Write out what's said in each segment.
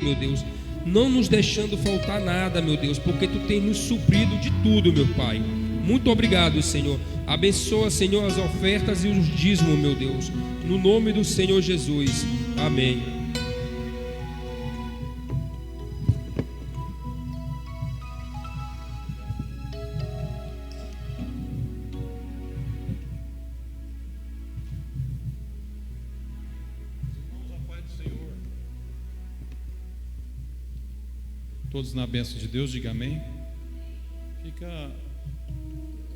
meu Deus, não nos deixando faltar nada, meu Deus, porque Tu tens nos suprido de tudo, meu Pai. Muito obrigado, Senhor. Abençoa, Senhor, as ofertas e os dízimos, meu Deus, no nome do Senhor Jesus. Amém. Todos na bênção de Deus, diga amém. Fica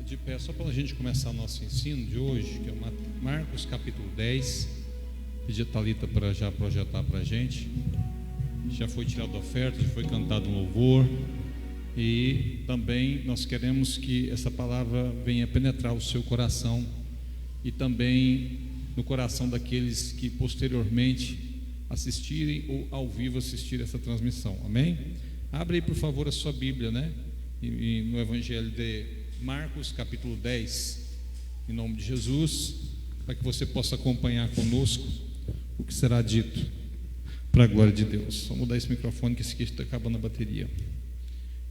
de pé só para a gente começar o nosso ensino de hoje, que é Marcos capítulo 10. Pedir a Thalita para já projetar para a gente. Já foi tirada a oferta, já foi cantado um louvor. E também nós queremos que essa palavra venha penetrar o seu coração e também no coração daqueles que posteriormente assistirem ou ao vivo assistirem essa transmissão. Amém? Abre aí, por favor, a sua Bíblia, né? E no Evangelho de Marcos, capítulo 10, em nome de Jesus, para que você possa acompanhar conosco o que será dito, para a glória de Deus. Vamos mudar esse microfone, que esse aqui está acabando a bateria.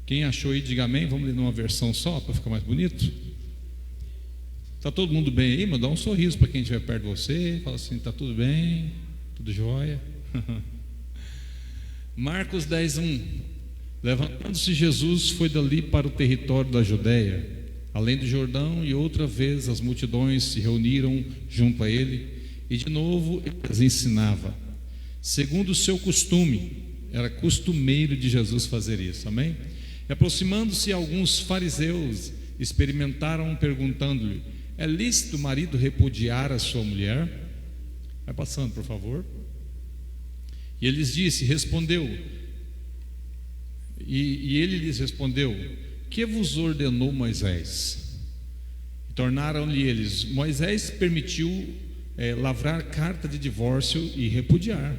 Quem achou aí, diga amém. Vamos ler numa versão só, para ficar mais bonito. Está todo mundo bem aí? Mas dá um sorriso para quem estiver perto de você. Fala assim, está tudo bem? Tudo jóia? Marcos 10, 1. Levantando-se Jesus, foi dali para o território da Judéia, além do Jordão, e outra vez as multidões se reuniram junto a ele, e de novo ele as ensinava, segundo o seu costume. Era costumeiro de Jesus fazer isso, amém? E aproximando-se alguns fariseus, experimentaram perguntando-lhe: é lícito o marido repudiar a sua mulher? Vai passando, por favor. E ele lhes disse, e ele lhes respondeu: que vos ordenou Moisés? E tornaram-lhe eles: Moisés permitiu lavrar carta de divórcio e repudiar.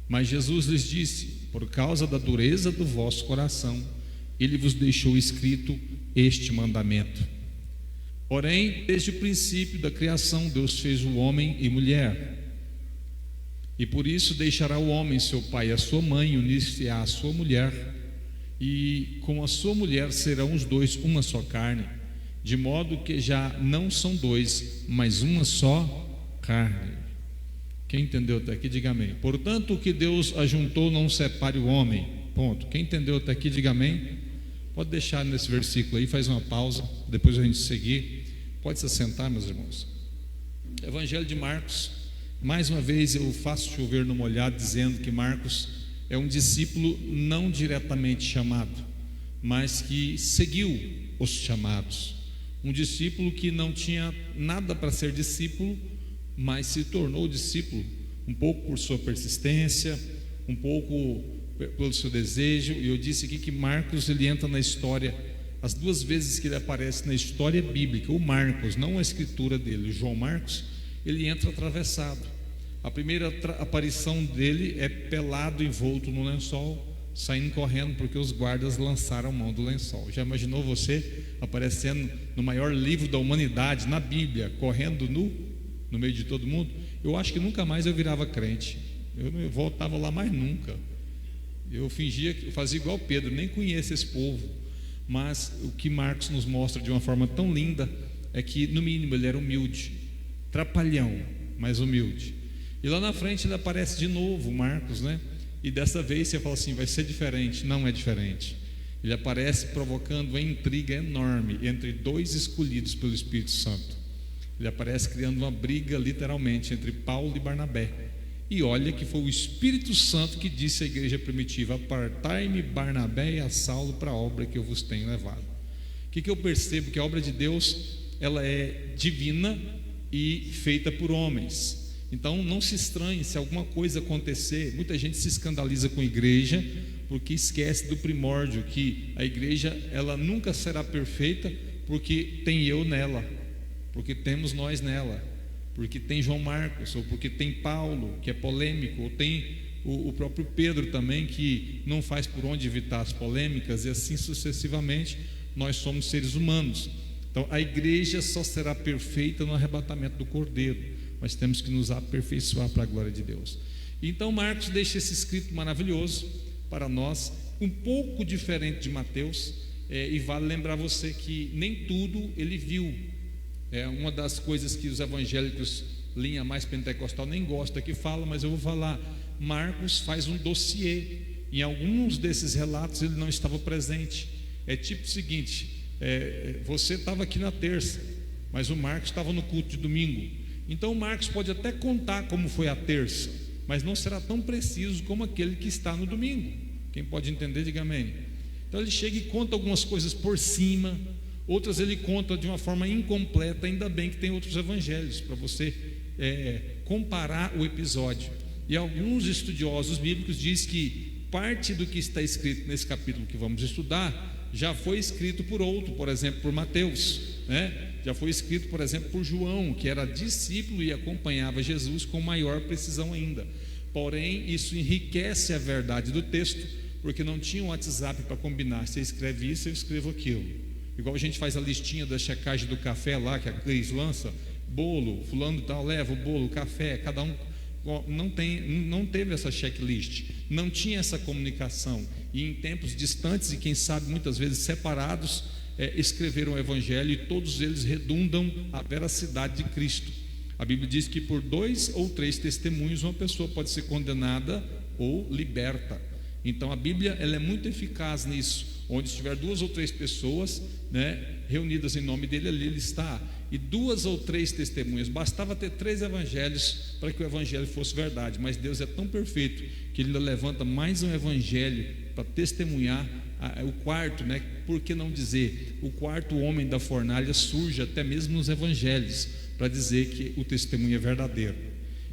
Mas Jesus lhes disse: por causa da dureza do vosso coração, ele vos deixou escrito este mandamento. Porém, desde o princípio da criação, Deus fez o homem e mulher. E por isso deixará o homem seu pai e a sua mãe, unir-se-á à sua mulher, e com a sua mulher serão os dois uma só carne, de modo que já não são dois, mas uma só carne. Quem entendeu até aqui, diga amém. Portanto, o que Deus ajuntou, não separe o homem. Ponto. Quem entendeu até aqui, diga amém. Pode deixar nesse versículo aí, faz uma pausa, depois a gente seguir. Pode se assentar, meus irmãos. Evangelho de Marcos. Mais uma vez eu faço chover no molhado, dizendo que Marcos é um discípulo não diretamente chamado, mas que seguiu os chamados. Um discípulo que não tinha nada para ser discípulo, mas se tornou discípulo, um pouco por sua persistência, um pouco pelo seu desejo. E eu disse aqui que Marcos, ele entra na história, as duas vezes que ele aparece na história bíblica, o Marcos, não a escritura dele, o João Marcos, ele entra atravessado. A primeira aparição dele é pelado, envolto no lençol, saindo correndo porque os guardas lançaram mão do lençol. Já imaginou você aparecendo no maior livro da humanidade, na Bíblia, correndo nu, no meio de todo mundo? Eu acho que nunca mais eu virava crente. Eu não voltava lá mais nunca. Eu fingia, eu fazia igual Pedro, nem conheço esse povo. Mas o que Marcos nos mostra de uma forma tão linda é que, no mínimo, ele era humilde, trapalhão, mas humilde. E lá na frente ele aparece de novo, Marcos, né? E dessa vez você fala assim, vai ser diferente. Não é diferente. Ele aparece provocando uma intriga enorme entre dois escolhidos pelo Espírito Santo. Ele aparece criando uma briga, literalmente, entre Paulo e Barnabé. E olha que foi o Espírito Santo que disse à igreja primitiva: apartai-me Barnabé e a Saulo para a obra que eu vos tenho levado. O que eu percebo? Que a obra de Deus, ela é divina e feita por homens. Então não se estranhe se alguma coisa acontecer. Muita gente se escandaliza com a igreja porque esquece do primórdio, que a igreja, ela nunca será perfeita porque tem eu nela, porque temos nós nela, porque tem João Marcos, ou porque tem Paulo, que é polêmico, ou tem o próprio Pedro também, que não faz por onde evitar as polêmicas, e assim sucessivamente. Nós somos seres humanos. Então a igreja só será perfeita no arrebatamento do Cordeiro. Nós temos que nos aperfeiçoar para a glória de Deus. Então Marcos deixa esse escrito maravilhoso para nós, um pouco diferente de Mateus, e vale lembrar você que nem tudo ele viu. É uma das coisas que os evangélicos, linha mais pentecostal, nem gosta que fala, mas eu vou falar. Marcos faz um dossiê. Em alguns desses relatos ele não estava presente. É tipo o seguinte: você estava aqui na terça, mas o Marcos estava no culto de domingo. Então o Marcos pode até contar como foi a terça, mas não será tão preciso como aquele que está no domingo. Quem pode entender, diga amém. Então ele chega e conta algumas coisas por cima, outras ele conta de uma forma incompleta. Ainda bem que tem outros evangelhos para você comparar o episódio. E alguns estudiosos bíblicos dizem que parte do que está escrito nesse capítulo que vamos estudar já foi escrito por outro, por exemplo, por Mateus, né? Já foi escrito, por exemplo, por João, que era discípulo e acompanhava Jesus com maior precisão ainda. Porém, isso enriquece a verdade do texto, porque não tinha um WhatsApp para combinar. Você escreve isso, eu escrevo aquilo. Igual a gente faz a listinha da checagem do café lá, que a Cleis lança, bolo, fulano e tal, leva o bolo, o café, cada um. Não teve essa checklist, não tinha essa comunicação, e em tempos distantes e quem sabe muitas vezes separados, escreveram o evangelho, e todos eles redundam a veracidade de Cristo. A Bíblia diz que por 2 ou 3 testemunhos uma pessoa pode ser condenada ou liberta. Então a Bíblia ela é muito eficaz nisso. Onde estiver 2 ou 3 pessoas, né, reunidas em nome dele, ali ele está. E 2 ou 3 testemunhas, bastava ter 3 evangelhos para que o evangelho fosse verdade. Mas Deus é tão perfeito que ele ainda levanta mais um evangelho para testemunhar. O quarto, né, por que não dizer, o quarto homem da fornalha surge até mesmo nos evangelhos para dizer que o testemunho é verdadeiro.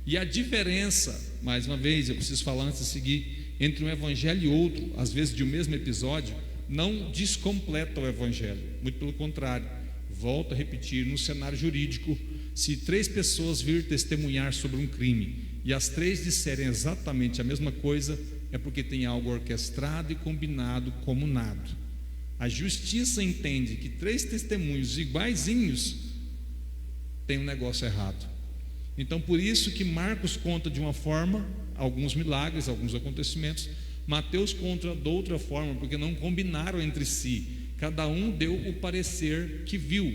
E a diferença, mais uma vez, eu preciso falar antes de seguir, entre um evangelho e outro, às vezes de um mesmo episódio, não descompleta o evangelho, muito pelo contrário. Volto a repetir, no cenário jurídico, se 3 pessoas vir testemunhar sobre um crime e as 3 disserem exatamente a mesma coisa, é porque tem algo orquestrado e combinado, comunado. A justiça entende que 3 testemunhos iguaizinhos tem um negócio errado. Então por isso que Marcos conta de uma forma alguns milagres, alguns acontecimentos. Mateus conta de outra forma, porque não combinaram entre si. Cada um deu o parecer que viu.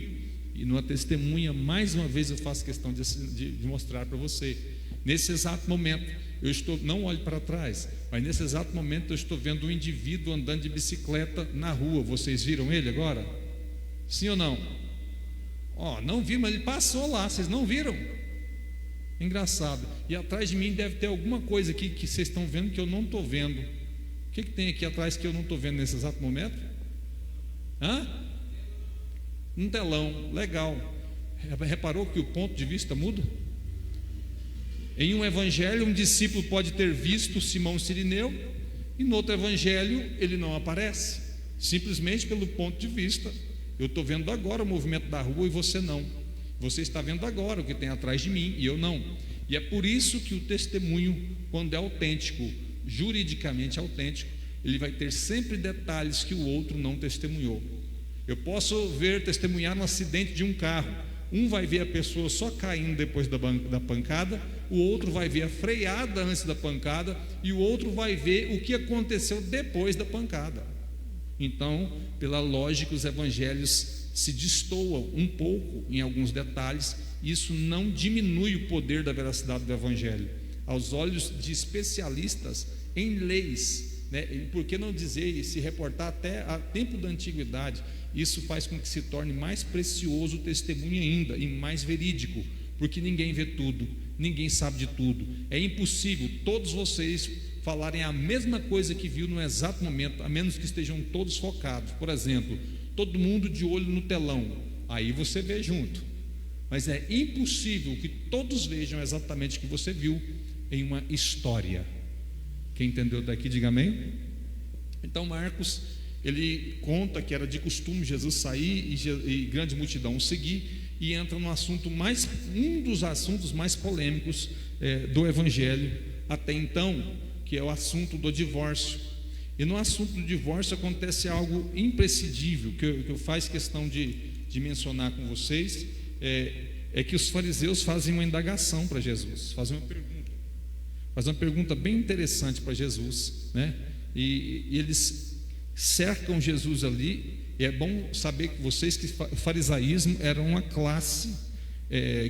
E numa testemunha, mais uma vez eu faço questão de mostrar para você. Nesse exato momento, não olhe para trás, mas nesse exato momento eu estou vendo um indivíduo andando de bicicleta na rua. Vocês viram ele agora? Sim ou não? Não vi, mas ele passou lá, vocês não viram? Engraçado. E atrás de mim deve ter alguma coisa aqui que vocês estão vendo que eu não estou vendo. O que tem aqui atrás que eu não estou vendo nesse exato momento? Um telão, legal. Reparou que o ponto de vista muda? Em um evangelho, um discípulo pode ter visto Simão Cirineu, e no outro evangelho ele não aparece, simplesmente pelo ponto de vista. Eu estou vendo agora o movimento da rua e você não. Você está vendo agora o que tem atrás de mim e eu não. E é por isso que o testemunho, quando é autêntico, juridicamente autêntico, ele vai ter sempre detalhes que o outro não testemunhou. Eu posso testemunhar no acidente de um carro. Um vai ver a pessoa só caindo depois da pancada, o outro vai ver a freada antes da pancada, e o outro vai ver o que aconteceu depois da pancada. Então, pela lógica, os evangelhos se destoam um pouco em alguns detalhes. Isso não diminui o poder da veracidade do evangelho. Aos olhos de especialistas em leis, né? Por que não dizer e se reportar até a tempo da antiguidade? Isso faz com que se torne mais precioso o testemunho ainda e mais verídico, porque ninguém vê tudo, ninguém sabe de tudo. É impossível todos vocês falarem a mesma coisa que viu no exato momento, a menos que estejam todos focados. Por exemplo, todo mundo de olho no telão, aí você vê junto. Mas é impossível que todos vejam exatamente o que você viu em uma história. Quem entendeu daqui, diga amém. Então Marcos, ele conta que era de costume Jesus sair e grande multidão o seguir, e entra no assunto um dos assuntos mais polêmicos do evangelho até então, que é o assunto do divórcio. E no assunto do divórcio acontece algo imprescindível, que eu faço questão de mencionar com vocês, é que os fariseus fazem uma indagação para Jesus, fazem uma pergunta: faz uma pergunta bem interessante para Jesus, né? E eles cercam Jesus ali. E é bom saber que vocês que o farisaísmo era uma classe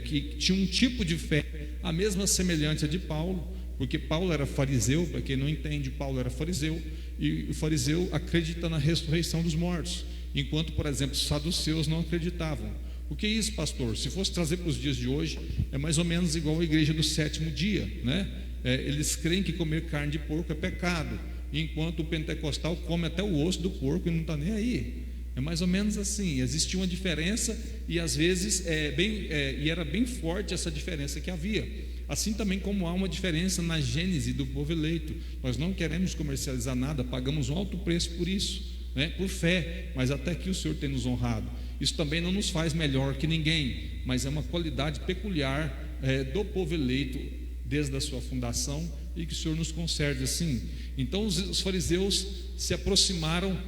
que tinha um tipo de fé, a mesma semelhante à de Paulo, porque Paulo era fariseu. Para quem não entende, Paulo era fariseu, e o fariseu acredita na ressurreição dos mortos, enquanto, por exemplo, os saduceus não acreditavam. O que é isso, pastor? Se fosse trazer para os dias de hoje, é mais ou menos igual a igreja do sétimo dia, né? Eles creem que comer carne de porco é pecado, enquanto o pentecostal come até o osso do porco e não está nem aí. É mais ou menos assim. Existia uma diferença, e às vezes e era bem forte essa diferença que havia. Assim também como há uma diferença na gênese do povo eleito. Nós não queremos comercializar nada, pagamos um alto preço por isso, né? Por fé, mas até que o Senhor tem nos honrado. Isso também não nos faz melhor que ninguém, mas é uma qualidade peculiar do povo eleito desde a sua fundação, e que o Senhor nos conserve assim. Então os fariseus se aproximaram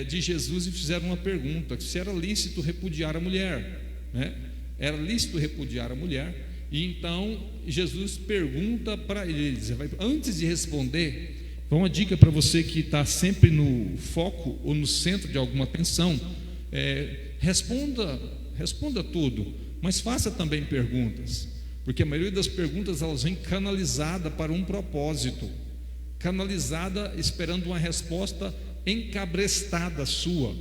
de Jesus e fizeram uma pergunta: se era lícito repudiar a mulher, né? Era lícito repudiar a mulher. E então Jesus pergunta para eles, antes de responder, uma dica para você que está sempre no foco ou no centro de alguma atenção: responda tudo, mas faça também perguntas, porque a maioria das perguntas elas vêm canalizada para um propósito, canalizada esperando uma resposta encabrestada sua.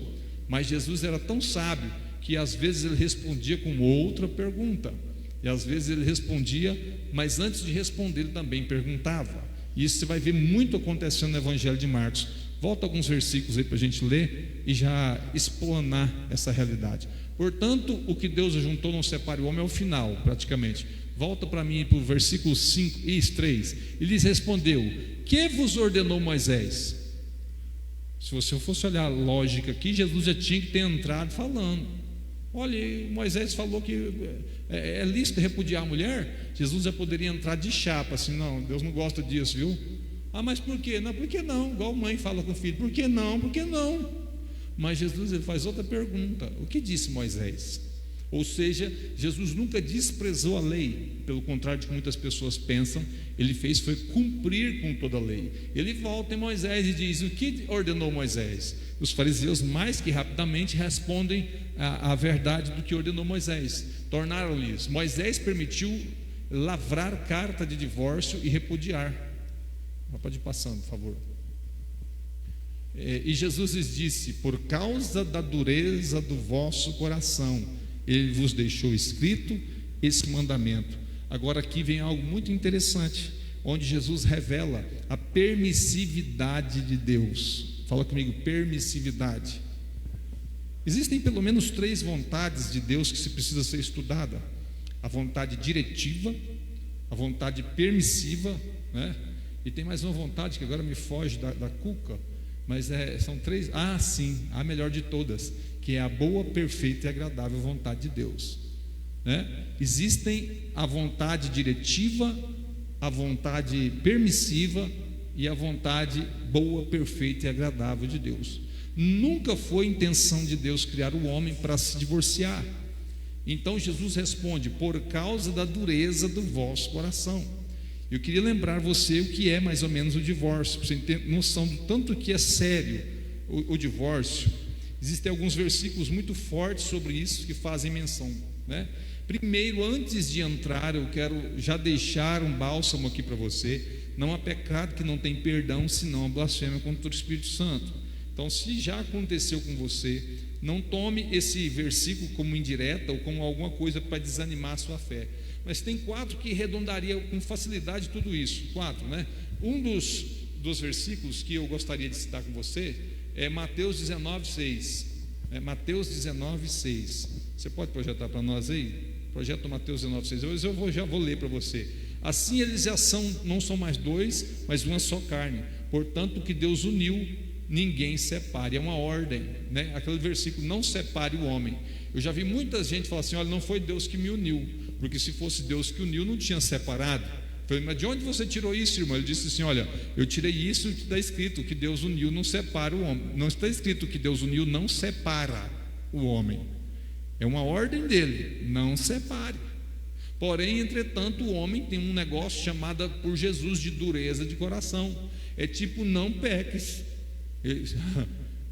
Mas Jesus era tão sábio que às vezes ele respondia com outra pergunta, e às vezes ele respondia, mas antes de responder ele também perguntava. E isso você vai ver muito acontecendo no Evangelho de Marcos. Volta alguns versículos aí para a gente ler e já explanar essa realidade. Portanto, o que Deus ajuntou não separe o homem, é o final praticamente. Volta para mim para o versículo 5 e 3. Ele lhes respondeu: que vos ordenou Moisés? Se você fosse olhar a lógica aqui, Jesus já tinha que ter entrado falando: olha, Moisés falou que é lícito repudiar a mulher. Jesus já poderia entrar de chapa, assim: não, Deus não gosta disso, viu? Ah, mas por quê? Não, por que não? Igual mãe fala com o filho: por que não? Por que não? Mas Jesus ele faz outra pergunta: o que disse Moisés? Ou seja, Jesus nunca desprezou a lei, pelo contrário de que muitas pessoas pensam, ele fez foi cumprir com toda a lei. Ele volta em Moisés e diz: o que ordenou Moisés? Os fariseus mais que rapidamente respondem a verdade do que ordenou Moisés. Tornaram-lhes: Moisés permitiu lavrar carta de divórcio e repudiar. Pode ir passando, por favor. E Jesus lhes disse: por causa da dureza do vosso coração, ele vos deixou escrito esse mandamento. Agora aqui vem algo muito interessante, onde Jesus revela a permissividade de Deus. Fala comigo: permissividade. Existem pelo menos 3 vontades de Deus que se precisa ser estudada: a vontade diretiva, a vontade permissiva, né? E tem mais uma vontade que agora me foge da cuca, mas são 3. Sim, a melhor de todas, que é a boa, perfeita e agradável vontade de Deus, né? Existem a vontade diretiva, a vontade permissiva e a vontade boa, perfeita e agradável de Deus. Nunca foi intenção de Deus criar o homem para se divorciar. Então Jesus responde: por causa da dureza do vosso coração. Eu queria lembrar você o que é mais ou menos o divórcio, para você ter noção do tanto que é sério o divórcio. Existem alguns versículos muito fortes sobre isso que fazem menção, né? Primeiro, antes de entrar, eu quero já deixar um bálsamo aqui para você: não há pecado que não tem perdão, senão a blasfêmia contra o Espírito Santo. Então, se já aconteceu com você, não tome esse versículo como indireta ou como alguma coisa para desanimar a sua fé. Mas tem 4 que arredondaria com facilidade tudo isso. 4, né? Um dos versículos que eu gostaria de citar com você é Mateus 19:6. Mateus 19:6. Você pode projetar para nós aí? Projeta Mateus 19:6. Eu já vou ler para você. Assim eles já não são mais 2, mas uma só carne. Portanto, o que Deus uniu, ninguém separe. É uma ordem, né? Aquele versículo: não separe o homem. Eu já vi muita gente falar assim: olha, não foi Deus que me uniu, porque se fosse Deus que uniu, não tinha separado. Eu falei: mas de onde você tirou isso, irmão? Ele disse assim: olha, eu tirei isso que está escrito, que Deus uniu, não separa o homem. Não está escrito que Deus uniu, não separa o homem. É uma ordem dele: não separe. Porém, entretanto, o homem tem um negócio chamado por Jesus de dureza de coração. É tipo, não peques.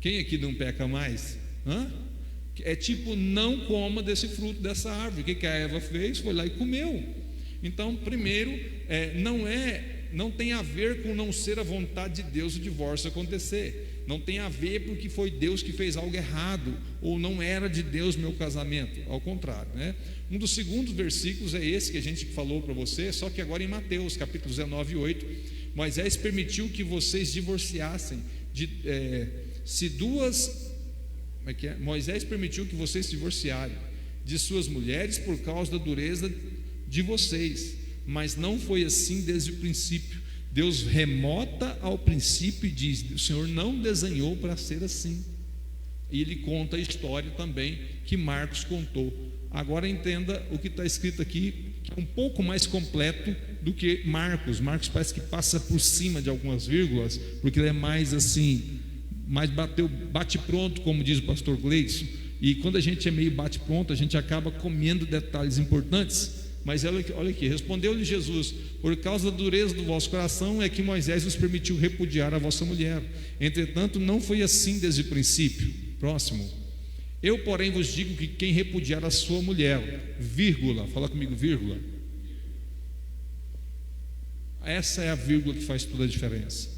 Quem aqui não peca mais? É tipo, não coma desse fruto dessa árvore. O que a Eva fez? Foi lá e comeu. Então, primeiro, não tem a ver com não ser a vontade de Deus o divórcio acontecer. Não tem a ver porque foi Deus que fez algo errado, ou não era de Deus meu casamento. Ao contrário, né? Um dos segundos versículos é esse que a gente falou para você, só que agora em Mateus capítulo 19, 8. Moisés permitiu que vocês divorciassem Moisés permitiu que vocês se divorciarem de suas mulheres por causa da dureza de vocês, mas não foi assim desde o princípio. Deus remota ao princípio e diz: o Senhor não desenhou para ser assim. E ele conta a história também que Marcos contou. Agora entenda o que está escrito aqui, que é um pouco mais completo do que Marcos. Marcos parece que passa por cima de algumas vírgulas, porque ele é mais assim, mais bate pronto, como diz o pastor Gleidson. E quando a gente é meio bate pronto, a gente acaba comendo detalhes importantes. Mas olha aqui, respondeu-lhe Jesus: por causa da dureza do vosso coração é que Moisés vos permitiu repudiar a vossa mulher. Entretanto, não foi assim desde o princípio. Próximo. Eu, porém, vos digo que quem repudiar a sua mulher, vírgula, fala comigo, vírgula. Essa é a vírgula que faz toda a diferença.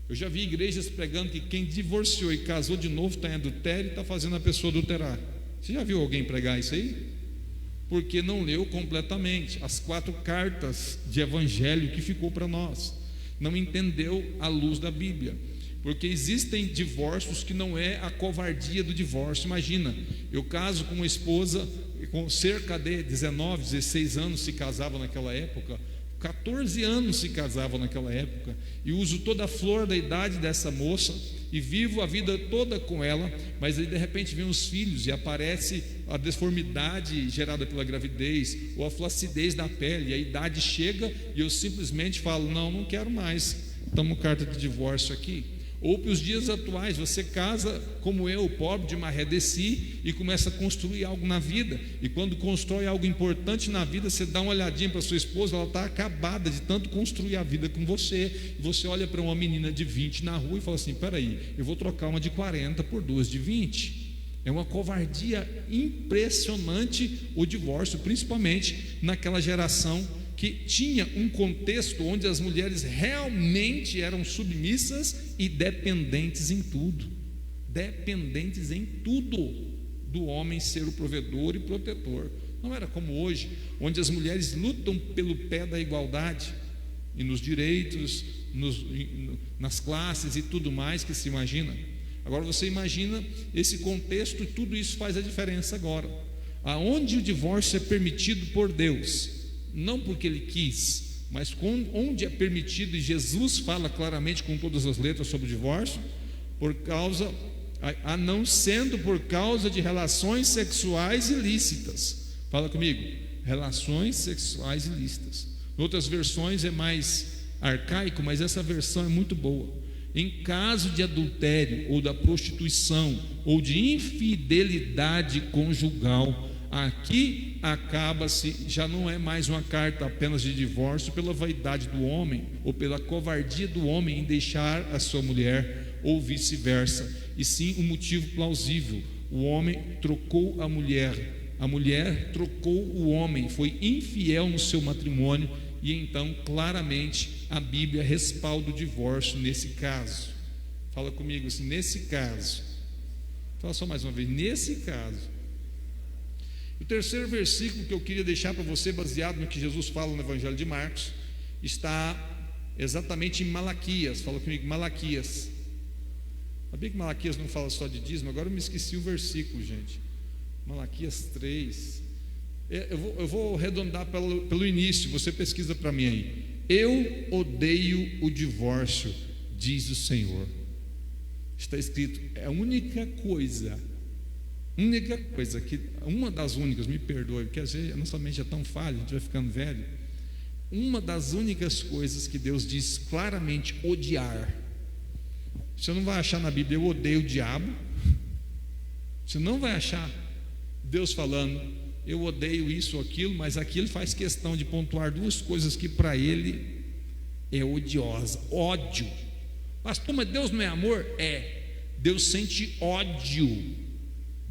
Eu já vi igrejas pregando que quem divorciou e casou de novo está em adultério e está fazendo a pessoa adulterar. Você já viu alguém pregar isso aí? Porque não leu completamente as 4 cartas de evangelho que ficou para nós, não entendeu a luz da Bíblia. Porque existem divórcios que não é a covardia do divórcio. Imagina, eu caso com uma esposa com cerca de 19, 16 anos se casavam naquela época, 14 anos se casavam naquela época, e uso toda a flor da idade dessa moça e vivo a vida toda com ela, mas aí de repente vem os filhos e aparece a deformidade gerada pela gravidez, ou a flacidez da pele, e a idade chega e eu simplesmente falo: não quero mais, toma carta de divórcio aqui. Ou para os dias atuais, você casa como eu, pobre de maré desci, e começa a construir algo na vida, e quando constrói algo importante na vida, você dá uma olhadinha para sua esposa, ela está acabada de tanto construir a vida com você, e você olha para uma menina de 20 na rua e fala assim: peraí, eu vou trocar uma de 40 por 2 de 20. É uma covardia impressionante o divórcio, principalmente naquela geração que tinha um contexto onde as mulheres realmente eram submissas e dependentes em tudo do homem ser o provedor e protetor. Não era como hoje, onde as mulheres lutam pelo pé da igualdade e nos direitos, nas classes e tudo mais que se imagina. Agora você imagina esse contexto, e tudo isso faz a diferença agora. Aonde o divórcio é permitido por Deus, não porque Ele quis, mas onde é permitido, e Jesus fala claramente com todas as letras sobre o divórcio, a não sendo por causa de relações sexuais ilícitas. Fala comigo, relações sexuais ilícitas. Em outras versões é mais arcaico, mas essa versão é muito boa. Em caso de adultério, ou da prostituição, ou de infidelidade conjugal, aqui acaba-se, já não é mais uma carta apenas de divórcio pela vaidade do homem, ou pela covardia do homem em deixar a sua mulher, ou vice-versa, e sim um motivo plausível. O homem trocou a mulher trocou o homem, foi infiel no seu matrimônio, e então claramente a Bíblia respalda o divórcio nesse caso. Fala comigo assim, nesse caso. Fala só mais uma vez, nesse caso. O terceiro versículo que eu queria deixar para você, baseado no que Jesus fala no Evangelho de Marcos, está exatamente em Malaquias. Fala comigo, Malaquias. Sabia que Malaquias não fala só de dízimo? Agora eu me esqueci o versículo, gente. Malaquias 3. Eu vou arredondar pelo início, você pesquisa para mim aí. Eu odeio o divórcio, diz o Senhor. Está escrito, é a única coisa que, uma das únicas, me perdoe, porque às vezes a nossa mente é tão falha, a gente vai ficando velho. Uma das únicas coisas que Deus diz claramente odiar. Você não vai achar na Bíblia, eu odeio o diabo. Você não vai achar Deus falando, eu odeio isso ou aquilo, mas aqui ele faz questão de pontuar duas coisas que para ele é odiosa: ódio. Pastor, mas Deus não é amor? É. Deus sente ódio.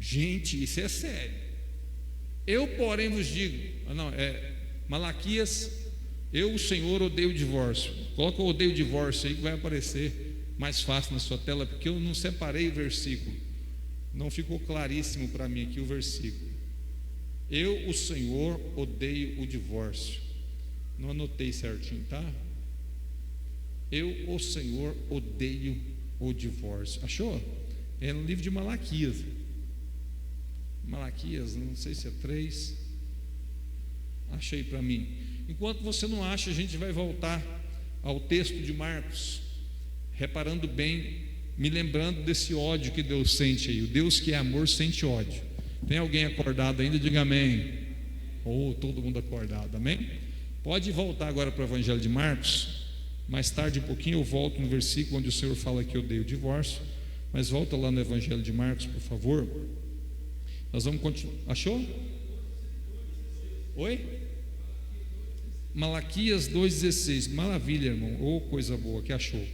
Gente, isso é sério. Eu, porém, vos digo, Malaquias, eu, o Senhor, odeio o divórcio. Coloca o odeio o divórcio aí que vai aparecer mais fácil na sua tela, porque eu não separei o versículo, não ficou claríssimo para mim aqui o versículo. Eu, o Senhor, odeio o divórcio. Não anotei certinho, tá? Eu, o Senhor, odeio o divórcio. Achou? É no livro de Malaquias. Malaquias, não sei se é 3. Achei para mim. Enquanto você não acha, a gente vai voltar ao texto de Marcos, reparando bem, me lembrando desse ódio que Deus sente aí. O Deus que é amor sente ódio. Tem alguém acordado ainda? Diga amém. Ou todo mundo acordado, amém? Pode voltar agora para o Evangelho de Marcos. Mais tarde um pouquinho eu volto no versículo onde o Senhor fala que eu odeio o divórcio. Mas volta lá no Evangelho de Marcos, por favor. Nós vamos continuar. Achou? Oi? Malaquias 2,16. Maravilha, irmão. Oh, coisa boa que achou.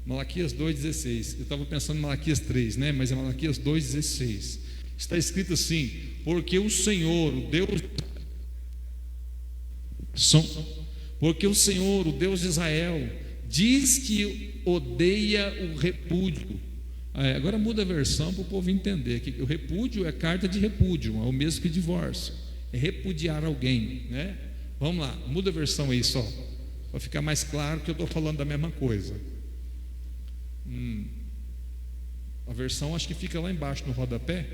Malaquias 2,16. Eu estava pensando em Malaquias 3, né? Mas é Malaquias 2,16. Está escrito assim: porque o Senhor, o Deus, porque o Senhor, o Deus de Israel, diz que odeia o repúdio. Agora muda a versão para o povo entender que o repúdio é carta de repúdio, é o mesmo que divórcio, é repudiar alguém, né? Vamos lá, muda a versão aí só, para ficar mais claro que eu estou falando da mesma coisa. A versão acho que fica lá embaixo no rodapé,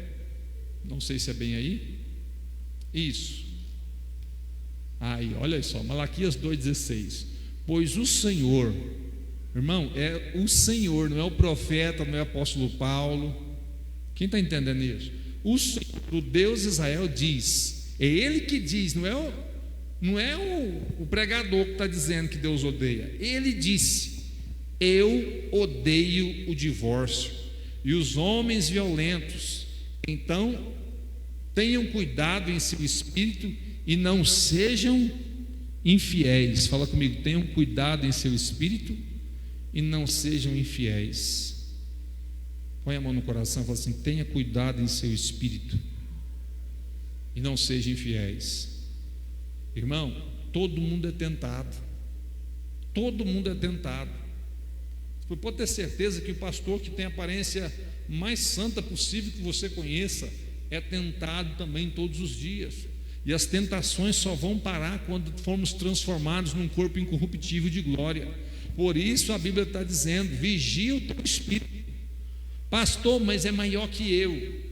não sei se é bem aí. Isso. Aí, olha só, Malaquias 2,16. Pois o Senhor, irmão, é o Senhor, não é o profeta, não é o apóstolo Paulo. Quem está entendendo isso? O Senhor, o Deus de Israel diz, é Ele que diz, não é o pregador que está dizendo que Deus odeia. Ele disse: eu odeio o divórcio e os homens violentos. Então, tenham cuidado em seu espírito e não sejam infiéis. Fala comigo, tenham cuidado em seu espírito e não sejam infiéis. Põe a mão no coração e fala assim: tenha cuidado em seu espírito e não sejam infiéis. Irmão, todo mundo é tentado. Todo mundo é tentado. Você pode ter certeza que o pastor que tem a aparência mais santa possível que você conheça é tentado também todos os dias. E as tentações só vão parar quando formos transformados num corpo incorruptível de glória. Por isso a Bíblia está dizendo: vigia o teu espírito. Pastor, mas é maior que eu.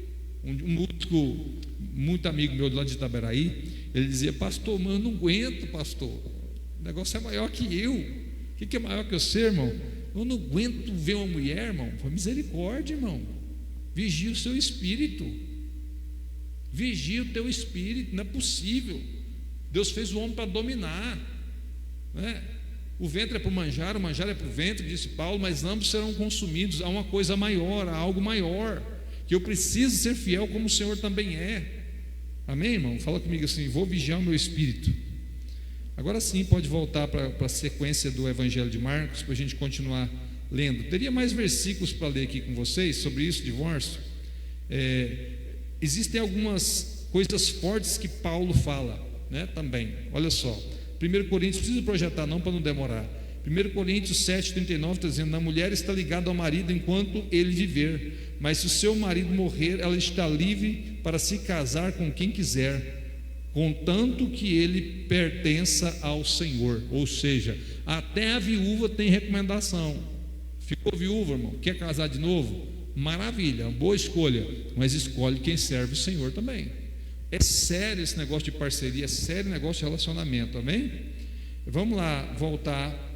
Um músico muito amigo meu lá de Itaberaí, ele dizia: pastor, mas eu não aguento, pastor, o negócio é maior que eu. O que é maior que você, irmão? Eu não aguento ver uma mulher, irmão. Foi misericórdia, irmão. Vigia o seu espírito. Vigia o teu espírito. Não é possível. Deus fez o homem para dominar, né? O ventre é para o manjar é para o ventre, disse Paulo, mas ambos serão consumidos. Há uma coisa maior, há algo maior, que eu preciso ser fiel como o Senhor também é. Amém, irmão? Fala comigo assim: vou vigiar o meu espírito. Agora sim, pode voltar para a sequência do Evangelho de Marcos, para a gente continuar lendo. Teria mais versículos para ler aqui com vocês sobre isso, divórcio. Existem algumas coisas fortes que Paulo fala, né, também. Olha só, 1 Coríntios, não precisa projetar não para não demorar. 1 Coríntios 7,39 está dizendo: a mulher está ligada ao marido enquanto ele viver, mas se o seu marido morrer, ela está livre para se casar com quem quiser, contanto que ele pertença ao Senhor. Ou seja, até a viúva tem recomendação. Ficou viúva, irmão, quer casar de novo? Maravilha, uma boa escolha, mas escolhe quem serve o Senhor também. É sério esse negócio de parceria, é sério o negócio de relacionamento, amém? Vamos lá, voltar.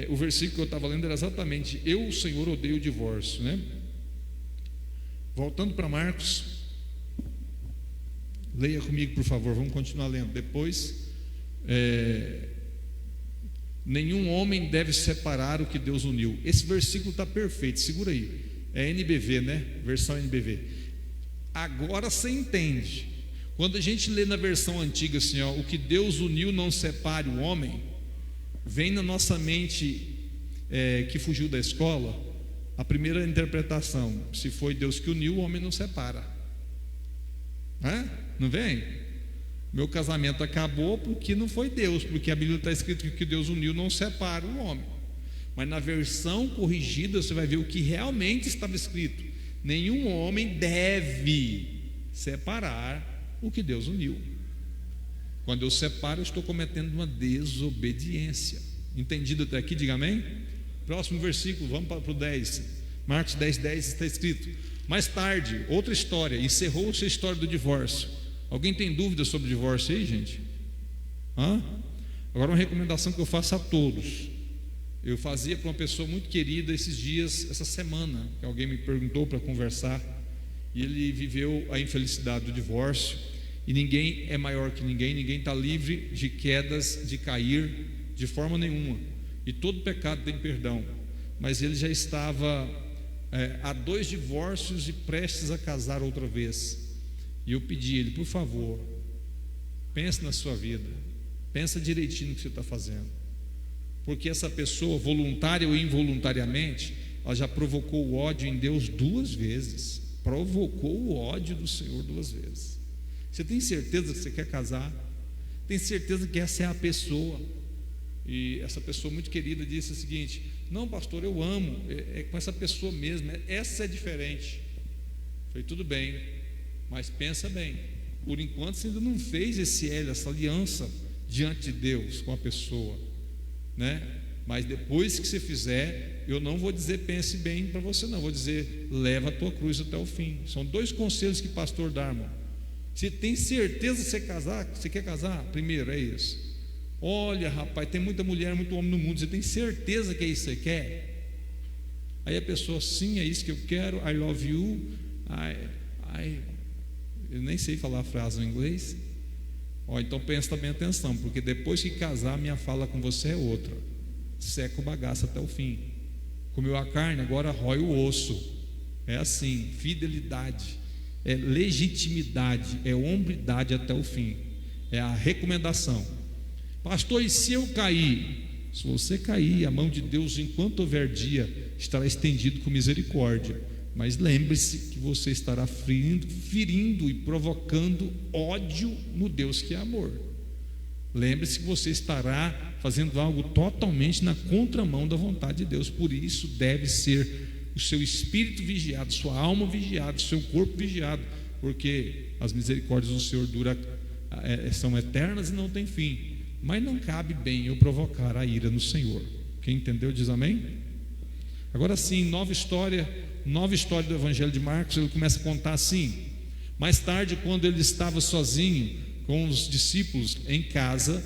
O versículo que eu estava lendo era exatamente: eu, o Senhor, odeio o divórcio, né? Voltando para Marcos, leia comigo, por favor, vamos continuar lendo. Depois, nenhum homem deve separar o que Deus uniu. Esse versículo está perfeito, segura aí. É NBV, né? Versão NBV. Agora você entende. Quando a gente lê na versão antiga assim, ó, o que Deus uniu não separe o homem, vem na nossa mente que fugiu da escola, a primeira interpretação: se foi Deus que uniu, o homem não separa. Não vem? Meu casamento acabou porque não foi Deus, porque a Bíblia está escrito que o que Deus uniu não separa o homem. Mas na versão corrigida você vai ver o que realmente estava escrito: nenhum homem deve separar o que Deus uniu. Quando eu separo, eu estou cometendo uma desobediência. Entendido até aqui? Diga amém. Próximo versículo, vamos para o 10. Marcos 10:10 está escrito: mais tarde, outra história, encerrou-se a história do divórcio. Alguém tem dúvida sobre o divórcio aí, gente? Agora uma recomendação que eu faço a todos. Eu fazia para uma pessoa muito querida esses dias, essa semana, que alguém me perguntou para conversar, e ele viveu a infelicidade do divórcio, e ninguém é maior que ninguém, ninguém está livre de quedas, de cair, de forma nenhuma, e todo pecado tem perdão, mas ele já estava há 2 divórcios e prestes a casar outra vez, e eu pedi a ele: por favor, pense na sua vida, pensa direitinho no que você está fazendo, porque essa pessoa, voluntária ou involuntariamente, ela já provocou o ódio em Deus 2 vezes, provocou o ódio do Senhor 2 vezes. Você tem certeza que você quer casar? Tem certeza que essa é a pessoa? E essa pessoa muito querida disse o seguinte: não, pastor, eu amo, é com essa pessoa mesmo, essa é diferente. Eu falei: tudo bem, mas pensa bem, por enquanto você ainda não fez essa aliança diante de Deus com a pessoa, né? Mas depois que você fizer, eu não vou dizer pense bem para você, não, vou dizer leva a tua cruz até o fim. São 2 conselhos que o pastor dá, irmão. Você tem certeza que você quer casar? Primeiro é isso. Olha, rapaz, tem muita mulher, muito homem no mundo, você tem certeza que é isso que você quer? Aí a pessoa: sim, é isso que eu quero, I love you, eu nem sei falar a frase em inglês. Então presta bem atenção, porque depois que casar, minha fala com você é outra: seca o bagaço até o fim. Comeu a carne, agora rói o osso. É assim, fidelidade, é legitimidade, é hombridade até o fim. É a recomendação. Pastor, e se eu cair? Se você cair, a mão de Deus, enquanto houver dia, estará estendido com misericórdia. Mas lembre-se que você estará ferindo e provocando ódio no Deus que é amor. Lembre-se que você estará fazendo algo totalmente na contramão da vontade de Deus. Por isso deve ser o seu espírito vigiado, sua alma vigiada, o seu corpo vigiado, porque as misericórdias do Senhor são eternas e não tem fim. Mas não cabe bem eu provocar a ira no Senhor. Quem entendeu diz amém? Agora sim, nova história do Evangelho de Marcos. Ele começa a contar assim: mais tarde, quando ele estava sozinho com os discípulos em casa,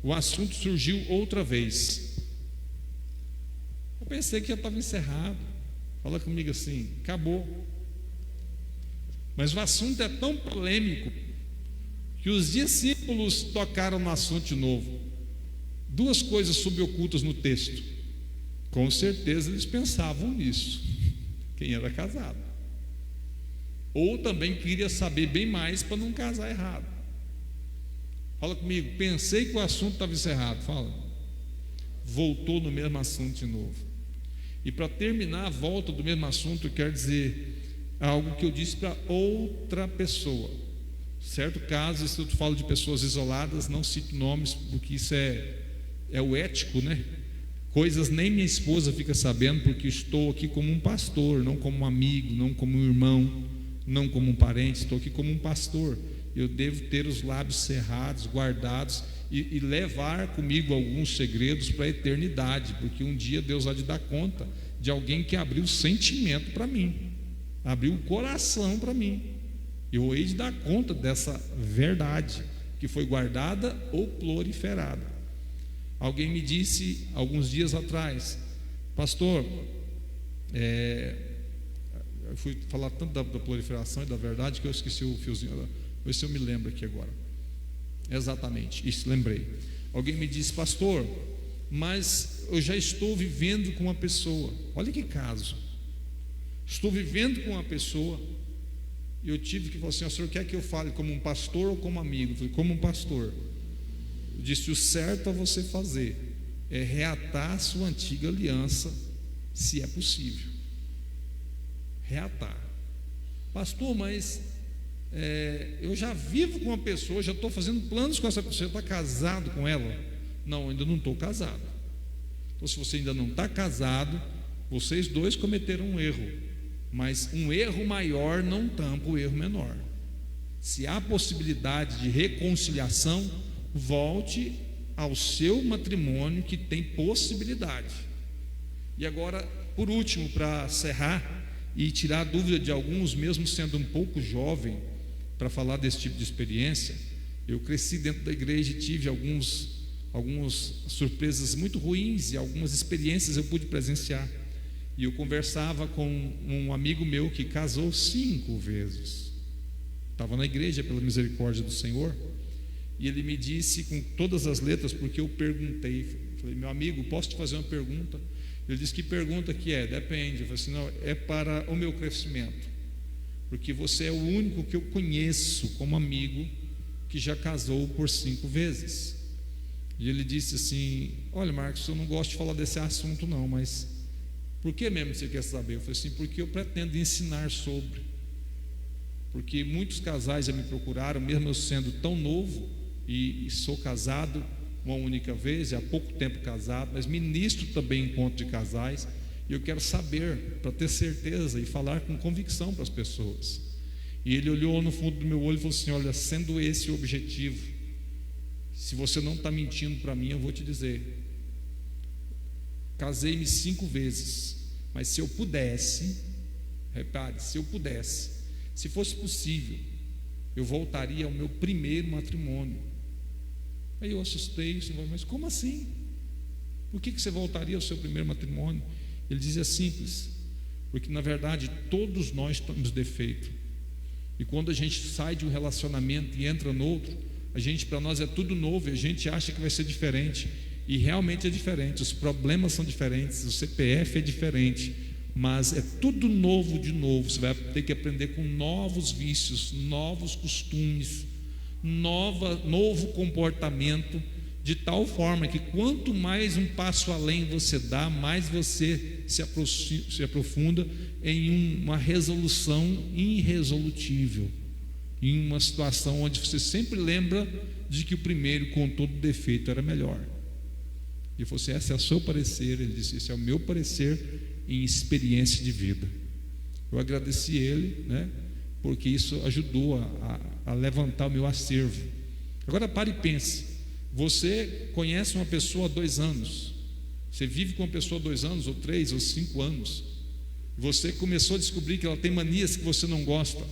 o assunto surgiu outra vez. Eu pensei que já estava encerrado. Fala comigo assim: acabou. Mas o assunto é tão polêmico que os discípulos tocaram no assunto de novo. 2 coisas subocultas no texto. Com certeza eles pensavam nisso, quem era casado, ou também queria saber bem mais para não casar errado. Fala comigo: pensei que o assunto estava encerrado. Fala. Voltou no mesmo assunto de novo. E para terminar a volta do mesmo assunto, eu quero dizer algo que eu disse para outra pessoa. Certo caso, se eu falo de pessoas isoladas, não cito nomes, porque isso é o ético, né? Coisas nem minha esposa fica sabendo, porque estou aqui como um pastor, não como um amigo, não como um irmão, não como um parente. Estou aqui como um pastor. Eu devo ter os lábios cerrados, guardados, e levar comigo alguns segredos para a eternidade, porque um dia Deus há de dar conta de alguém que abriu sentimento para mim, abriu o coração para mim. Eu hei de dar conta dessa verdade que foi guardada ou proliferada. Alguém me disse alguns dias atrás: pastor, eu fui falar tanto da proliferação e da verdade que eu esqueci o fiozinho. Vê se eu me lembro aqui agora. Exatamente, isso, lembrei. Alguém me disse: pastor, mas eu já estou vivendo com uma pessoa. Olha que caso. Estou vivendo com uma pessoa E eu tive que falar assim: o senhor quer que eu fale como um pastor ou como amigo? Eu falei: como um pastor. Eu disse: o certo a você fazer é reatar a sua antiga aliança, se é possível. Reatar. Pastor, mas eu já vivo com uma pessoa, já estou fazendo planos com essa pessoa, está casado com ela? Não, ainda não estou casado. Então, se você ainda não está casado, vocês dois cometeram um erro, mas um erro maior não tampa o erro menor. Se há possibilidade de reconciliação, volte ao seu matrimônio que tem possibilidade. E agora, por último, para encerrar e tirar a dúvida de alguns, mesmo sendo um pouco jovem, para falar desse tipo de experiência, eu cresci dentro da igreja e tive algumas surpresas muito ruins, e algumas experiências eu pude presenciar. E eu conversava com um amigo meu que casou 5 vezes, estava na igreja pela misericórdia do Senhor, e ele me disse com todas as letras, porque eu perguntei, falei: meu amigo, posso te fazer uma pergunta? Ele disse: que pergunta que é? Depende. Eu falei assim: não, é para o meu crescimento, porque você é o único que eu conheço como amigo que já casou por 5 vezes. E ele disse assim: olha, Marcos, eu não gosto de falar desse assunto não, mas por que mesmo você quer saber? Eu falei assim: porque eu pretendo ensinar sobre. Porque muitos casais já me procuraram, mesmo eu sendo tão novo, e sou casado uma única vez, e há pouco tempo casado, mas ministro também encontro de casais, e eu quero saber, para ter certeza e falar com convicção para as pessoas. E ele olhou no fundo do meu olho e falou assim: olha, sendo esse o objetivo, se você não está mentindo para mim, eu vou te dizer, casei-me 5 vezes, mas se eu pudesse, repare, se fosse possível, eu voltaria ao meu primeiro matrimônio. Aí eu assustei, mas como assim? Por que você voltaria ao seu primeiro matrimônio? Ele dizia: simples, porque na verdade todos nós temos defeito, e quando a gente sai de um relacionamento e entra no outro, para nós é tudo novo, e a gente acha que vai ser diferente, e realmente é diferente, os problemas são diferentes, o CPF é diferente, mas é tudo novo de novo. Você vai ter que aprender com novos vícios, novos costumes, novo comportamento, de tal forma que quanto mais um passo além você dá, mais você se aprofunda em uma resolução irresolutível, em uma situação onde você sempre lembra de que o primeiro, com todo defeito, era melhor. E você: esse é o seu parecer. Ele disse: esse é o meu parecer em experiência de vida. Eu agradeci ele, porque isso ajudou a levantar o meu acervo. Agora pare e pense: você conhece uma pessoa há 2 anos, você vive com uma pessoa há 2 anos, ou 3, ou 5 anos, você começou a descobrir que ela tem manias que você não gosta,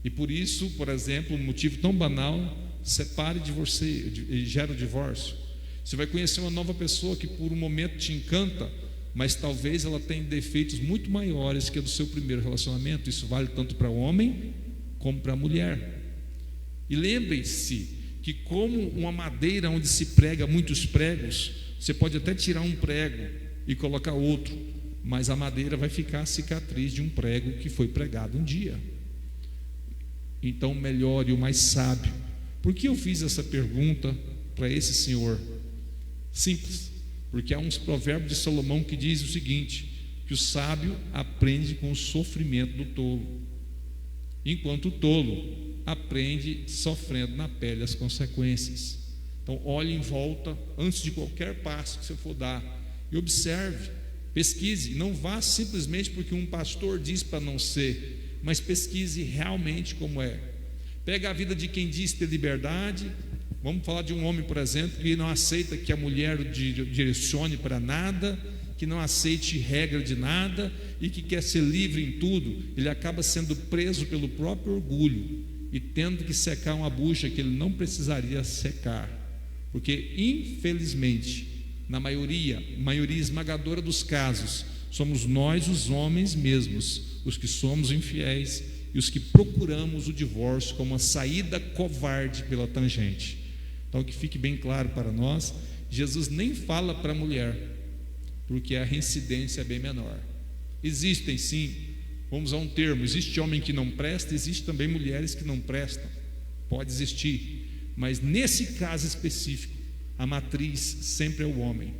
e por isso, por exemplo, um motivo tão banal, separe de você e gera o divórcio. Você vai conhecer uma nova pessoa que por um momento te encanta, mas talvez ela tenha defeitos muito maiores que a do seu primeiro relacionamento. Isso vale tanto para o homem como para a mulher. E lembrem-se que, como uma madeira onde se prega muitos pregos, você pode até tirar um prego e colocar outro, mas a madeira vai ficar a cicatriz de um prego que foi pregado um dia. Então, o melhor e o mais sábio. Por que eu fiz essa pergunta para esse senhor? Simples, porque há uns provérbios de Salomão que diz o seguinte: que o sábio aprende com o sofrimento do tolo, enquanto o tolo aprende sofrendo na pele as consequências. Então, olhe em volta antes de qualquer passo que você for dar, e observe, pesquise. Não vá simplesmente porque um pastor diz para não ser, mas pesquise realmente como é. Pega a vida de quem diz ter liberdade. Vamos falar de um homem, por exemplo, que não aceita que a mulher o direcione para nada, que não aceite regra de nada e que quer ser livre em tudo. Ele acaba sendo preso pelo próprio orgulho e tendo que secar uma bucha que ele não precisaria secar, porque infelizmente, na maioria esmagadora dos casos, somos nós, os homens mesmos, os que somos infiéis e os que procuramos o divórcio como uma saída covarde pela tangente. Então, que fique bem claro para nós: Jesus nem fala para a mulher, porque a reincidência é bem menor. Existem sim Vamos usar um termo: existe homem que não presta, existe também mulheres que não prestam. Pode existir, mas nesse caso específico, a matriz sempre é o homem.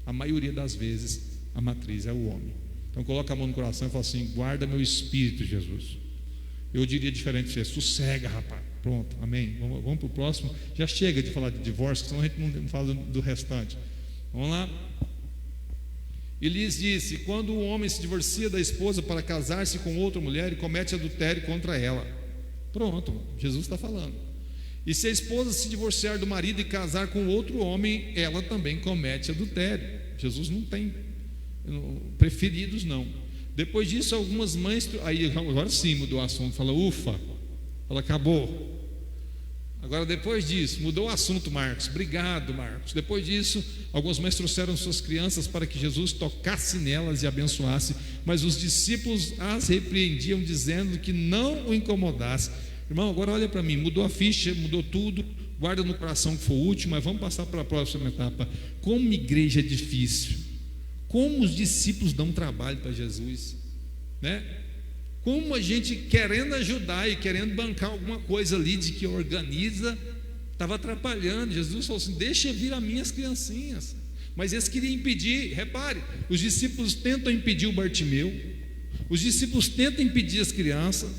A maioria das vezes, a matriz é o homem. Então coloca a mão no coração e fala assim: guarda meu espírito, Jesus. Eu diria diferente: sossega, rapaz. Pronto, amém. Vamos para o próximo. Já chega de falar de divórcio, senão a gente não fala do restante. Vamos lá. Ele lhes disse: quando o homem se divorcia da esposa para casar-se com outra mulher e comete adultério contra ela. Pronto, Jesus está falando. E se a esposa se divorciar do marido e casar com outro homem, ela também comete adultério. Jesus não tem preferidos, não. Depois disso, algumas mães, aí agora sim mudou o assunto, fala: ufa, ela acabou. Agora, depois disso, mudou o assunto, Marcos. Obrigado, Marcos. Depois disso, algumas mães trouxeram suas crianças para que Jesus tocasse nelas e abençoasse, mas os discípulos as repreendiam, dizendo que não o incomodasse. Irmão, agora olha para mim, mudou a ficha, mudou tudo, guarda no coração que foi útil, mas vamos passar para a próxima etapa. Como igreja é difícil, como os discípulos dão trabalho para Jesus, né? Como a gente querendo ajudar e querendo bancar alguma coisa ali de que organiza, estava atrapalhando. Jesus falou assim: deixa vir as minhas criancinhas. Mas eles queriam impedir. Repare, os discípulos tentam impedir o Bartimeu, os discípulos tentam impedir as crianças,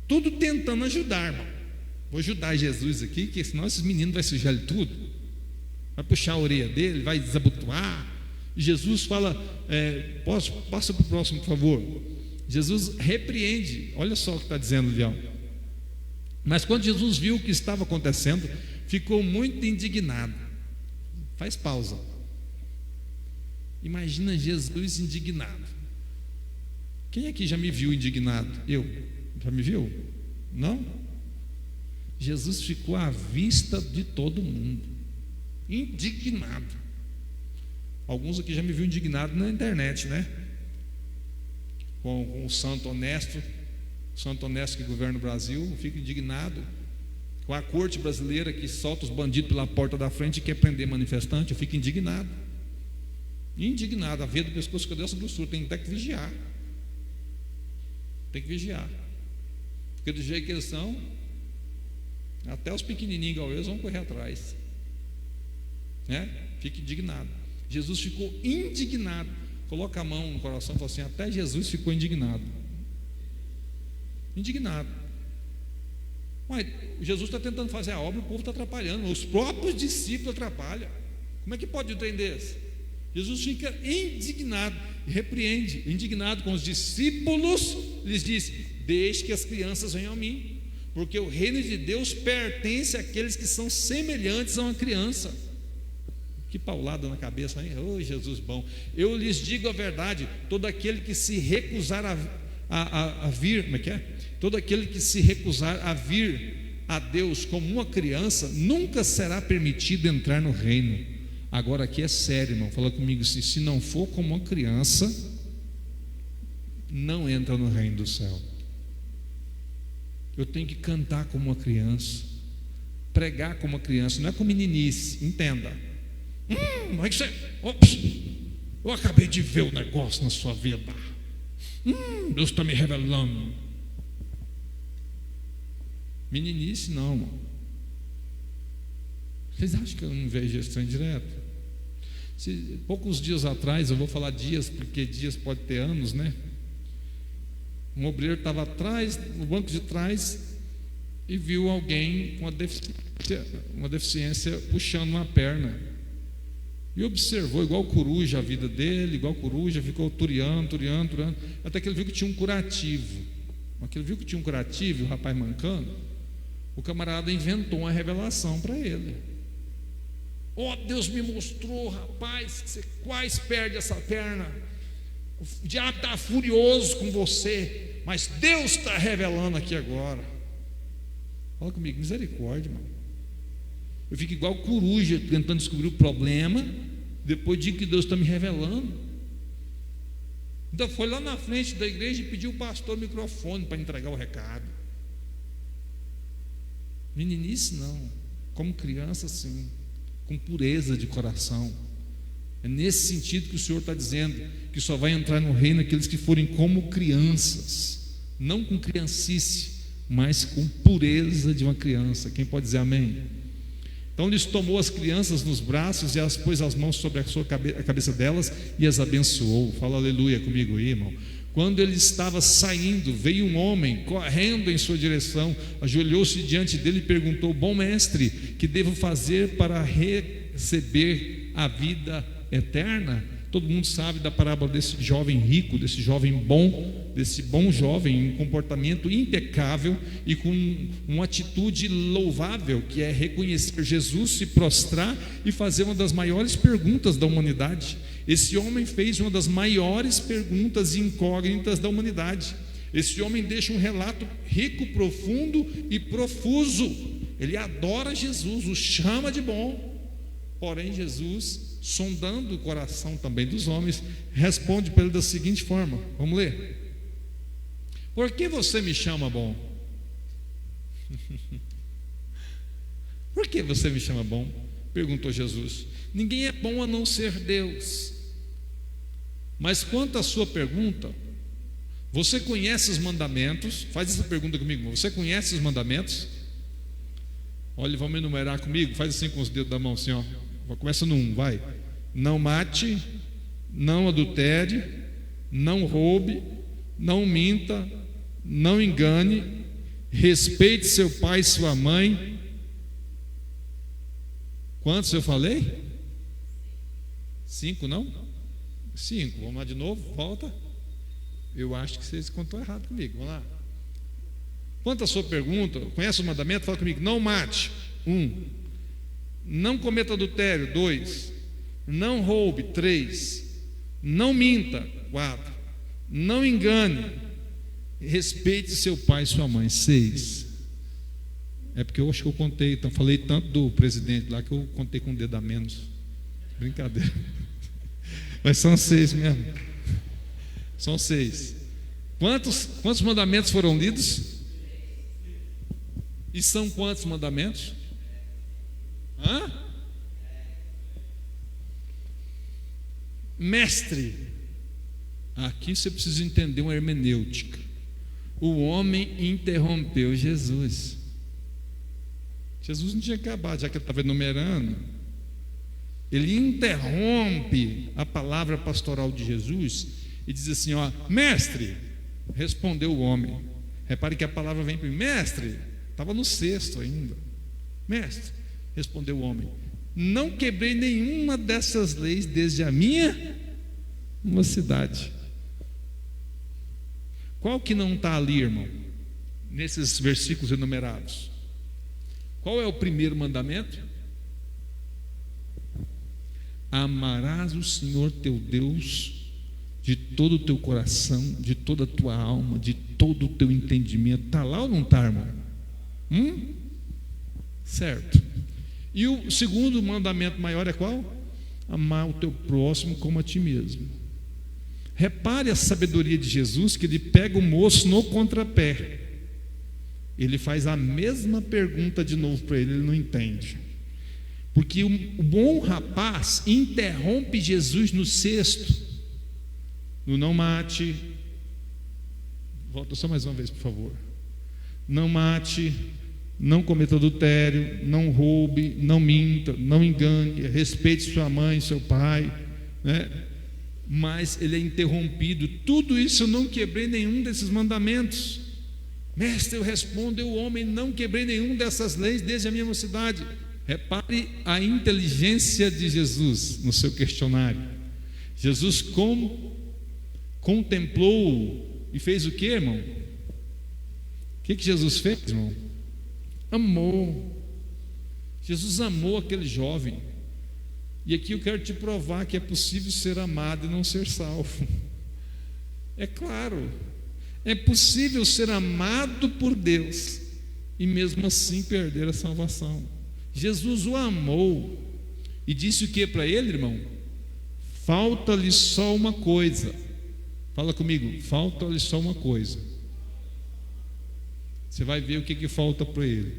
tudo tentando ajudar, irmão. Vou ajudar Jesus aqui, que senão esses meninos vai sujar ele tudo, vai puxar a orelha dele, vai desabotoar. E Jesus fala: passa para o próximo, por favor. Jesus repreende, olha só o que está dizendo, Leão. Mas quando Jesus viu o que estava acontecendo, ficou muito indignado. Faz pausa. Imagina Jesus indignado. Quem aqui já me viu indignado? Eu. Já me viu? Não? Jesus ficou à vista de todo mundo, indignado. Alguns aqui já me viu indignado na internet, né? Com o santo honesto que governa o Brasil. Eu fico indignado com a corte brasileira que solta os bandidos pela porta da frente e quer prender manifestante. Eu fico indignado, a veia do pescoço que eu desço do sul. Tem até que vigiar, porque do jeito que eles são, até os pequenininhos igual eles vão correr atrás, né? Fico indignado. Jesus ficou indignado. Coloca a mão no coração e fala assim: até Jesus ficou indignado. Mas Jesus está tentando fazer a obra, o povo está atrapalhando, os próprios discípulos atrapalham. Como é que pode um trem desse? Jesus fica indignado e repreende. Indignado com os discípulos, lhes disse: deixe que as crianças venham a mim, porque o reino de Deus pertence àqueles que são semelhantes a uma criança. Que paulada na cabeça, hein? Oh, Jesus bom. Eu lhes digo a verdade: todo aquele que se recusar a vir, como é que é? Todo aquele que se recusar a vir a Deus como uma criança, nunca será permitido entrar no reino. Agora aqui é sério, irmão. Fala comigo assim: se não for como uma criança, não entra no reino do céu. Eu tenho que cantar como uma criança, pregar como uma criança, não é com meninice, entenda. Mas você, ops, eu acabei de ver o negócio na sua vida. Deus está me revelando. Meninice não, irmão. Vocês acham que eu não vejo isso tão direto? Poucos dias atrás, eu vou falar dias, porque dias pode ter anos, né? Um obreiro estava atrás, no banco de trás, e viu alguém com uma deficiência puxando uma perna. E observou, igual coruja, a vida dele, igual coruja, ficou turiando, até que ele viu que tinha um curativo. Quando ele viu que tinha um curativo, o rapaz mancando, o camarada inventou uma revelação para ele. Oh, Deus me mostrou, rapaz, que você quase perde essa perna. O diabo está furioso com você, mas Deus está revelando aqui agora. Fala comigo, misericórdia, irmão. Eu fico igual coruja, tentando descobrir o problema, depois digo que Deus está me revelando. Então foi lá na frente da igreja e pediu o pastor o microfone para entregar o recado. Meninice não, como criança sim, com pureza de coração. É nesse sentido que o Senhor está dizendo que só vai entrar no reino aqueles que forem como crianças, não com criancice, mas com pureza de uma criança. Quem pode dizer amém? Então lhes tomou as crianças nos braços e as pôs as mãos sobre a cabeça delas e as abençoou. Fala aleluia comigo aí, irmão. Quando ele estava saindo, veio um homem correndo em sua direção, ajoelhou-se diante dele e perguntou: bom mestre, que devo fazer para receber a vida eterna? Todo mundo sabe da parábola desse jovem rico, desse jovem bom, desse bom jovem, um comportamento impecável e com uma atitude louvável, que é reconhecer Jesus, se prostrar e fazer uma das maiores perguntas da humanidade. Esse homem fez uma das maiores perguntas incógnitas da humanidade. Esse homem deixa um relato rico, profundo e profuso. Ele adora Jesus, o chama de bom. Porém, Jesus, sondando o coração também dos homens, responde para ele da seguinte forma: vamos ler. Por que você me chama bom? Por que você me chama bom? Perguntou Jesus. Ninguém é bom a não ser Deus. Mas quanto à sua pergunta, você conhece os mandamentos? Faz essa pergunta comigo. Você conhece os mandamentos? Olha, vamos enumerar comigo. Faz assim com os dedos da mão, assim, ó. Começa no 1, vai. Não mate, não adultere, não roube, não minta, não engane, respeite seu pai e sua mãe. Quantos eu falei? 5, não? 5, vamos lá de novo, volta. Eu acho que vocês contou errado comigo, vamos lá. Quanto à sua pergunta, conhece o mandamento? Fala comigo. Não mate, 1. Não cometa adultério, 2. Não roube, 3. Não minta, 4. Não engane, respeite seu pai e sua mãe, 6. É porque eu acho que eu contei, então falei tanto do presidente lá que eu contei com um dedo a menos. Brincadeira. Mas são 6 mesmo. São 6. Quantos mandamentos foram lidos? E são quantos mandamentos? Hã? Mestre, aqui você precisa entender uma hermenêutica. O homem interrompeu Jesus. Jesus não tinha acabado, já que ele estava enumerando. Ele interrompe a palavra pastoral de Jesus e diz assim: ó, mestre, respondeu o homem. Repare que a palavra vem primeiro. Mestre, estava no 6º ainda. Mestre, respondeu o homem, não quebrei nenhuma dessas leis desde a minha mocidade. Qual que não está ali, irmão? Nesses versículos enumerados. Qual é o primeiro mandamento? Amarás o Senhor teu Deus de todo o teu coração, de toda a tua alma, de todo o teu entendimento. Está lá ou não está, irmão? Certo. E o segundo mandamento maior é qual? Amar o teu próximo como a ti mesmo. Repare a sabedoria de Jesus, que ele pega o moço no contrapé. Ele faz a mesma pergunta de novo para ele não entende. Porque o bom rapaz interrompe Jesus no 6º, no não mate. Volta só mais uma vez, por favor. Não mate, não cometa adultério, não roube, não minta, não engane, respeite sua mãe e seu pai, né? Mas ele é interrompido. Tudo isso eu não quebrei nenhum desses mandamentos. Mestre, eu respondo, eu homem não quebrei nenhum dessas leis desde a minha mocidade. Repare a inteligência de Jesus no seu questionário. Jesus contemplou e fez o que, irmão? O que Jesus fez, irmão? Amou. Jesus amou aquele jovem. E aqui eu quero te provar que é possível ser amado e não ser salvo. É claro, é possível ser amado por Deus e mesmo assim perder a salvação. Jesus o amou e disse o que para ele, irmão? Falta-lhe só uma coisa. Fala comigo, falta-lhe só uma coisa. Você vai ver o que falta para ele.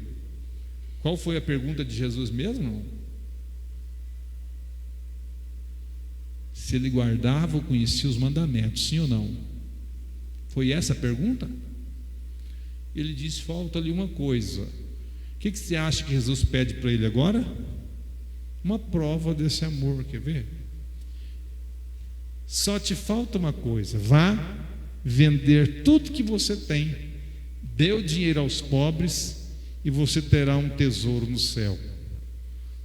Qual foi a pergunta de Jesus mesmo? se ele guardava ou conhecia os mandamentos, sim ou não? Foi essa a pergunta? Ele disse: falta ali uma coisa. O que você acha que Jesus pede para ele agora? Uma prova desse amor, quer ver? Só te falta uma coisa: vá vender tudo que você tem, dê o dinheiro aos pobres e você terá um tesouro no céu.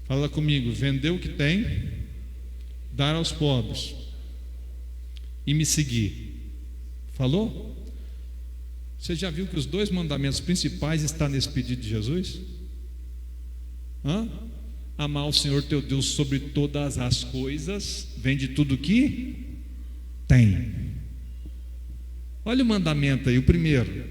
Fala comigo: vender o que tem, dar aos pobres e me seguir. Falou? Você já viu que os 2 mandamentos principais estão nesse pedido de Jesus? Amar o Senhor teu Deus sobre todas as coisas, vende tudo que tem. Olha o mandamento aí, o primeiro.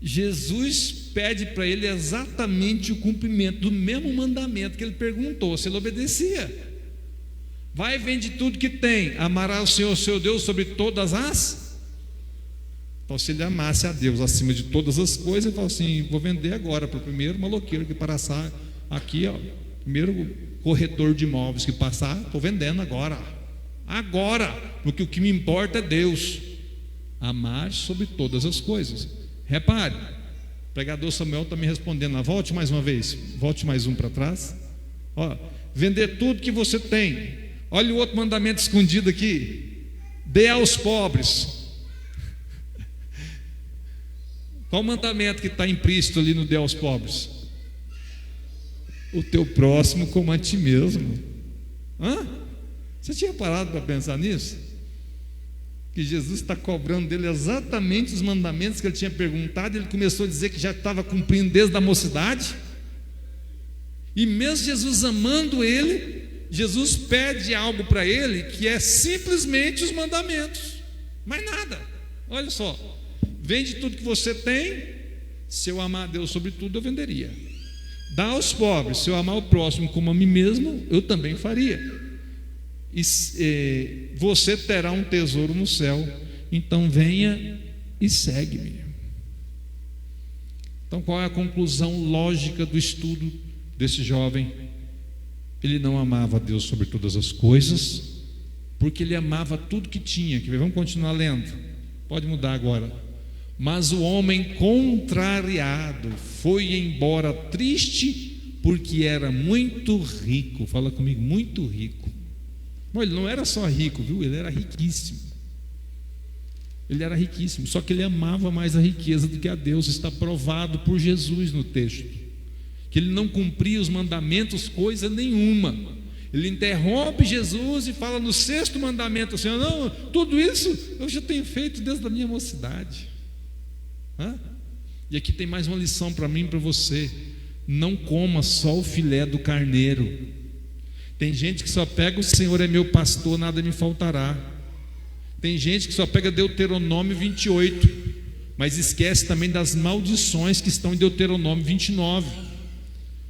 Jesus pede para ele exatamente o cumprimento do mesmo mandamento que ele perguntou, se ele obedecia. Vai e vende tudo que tem, amará o Senhor seu Deus sobre todas as. Então, se ele amasse a Deus acima de todas as coisas, ele fala assim: vou vender agora para o primeiro maloqueiro que passar aqui, primeiro corretor de imóveis que passar, estou vendendo agora, porque o que me importa é Deus. Amar sobre todas as coisas. Repare, o pregador Samuel está me respondendo lá. Volte mais uma vez, volte mais um para trás. Vender tudo que você tem. Olha o outro mandamento escondido aqui: dê aos pobres. Qual o mandamento que está implícito ali no dê aos pobres? O teu próximo como a ti mesmo. Você tinha parado para pensar nisso? Que Jesus está cobrando dele exatamente os mandamentos que ele tinha perguntado. Ele começou a dizer que já estava cumprindo desde a mocidade. E mesmo Jesus amando ele, Jesus pede algo para ele que é simplesmente os mandamentos, mais nada. Olha só: vende tudo que você tem. Se eu amar a Deus sobre tudo, eu venderia. Dá aos pobres. Se eu amar o próximo como a mim mesmo, eu também faria. E você terá um tesouro no céu. Então venha e segue-me. Então, qual é a conclusão lógica do estudo desse jovem? Ele não amava a Deus sobre todas as coisas, porque ele amava tudo que tinha. Vamos continuar lendo. Pode mudar agora. Mas o homem contrariado foi embora triste, porque era muito rico. Fala comigo: muito rico. Bom, ele não era só rico, viu? Ele era riquíssimo. Ele era riquíssimo, só que ele amava mais a riqueza do que a Deus. Está provado por Jesus no texto, que ele não cumpria os mandamentos coisa nenhuma. Ele interrompe Jesus e fala no 6º mandamento assim: não, tudo isso eu já tenho feito desde a minha mocidade. E aqui tem mais uma lição para mim e para você: não coma só o filé do carneiro. Tem gente que só pega o Senhor é meu pastor, nada me faltará. Tem gente que só pega Deuteronômio 28, mas esquece também das maldições que estão em Deuteronômio 29.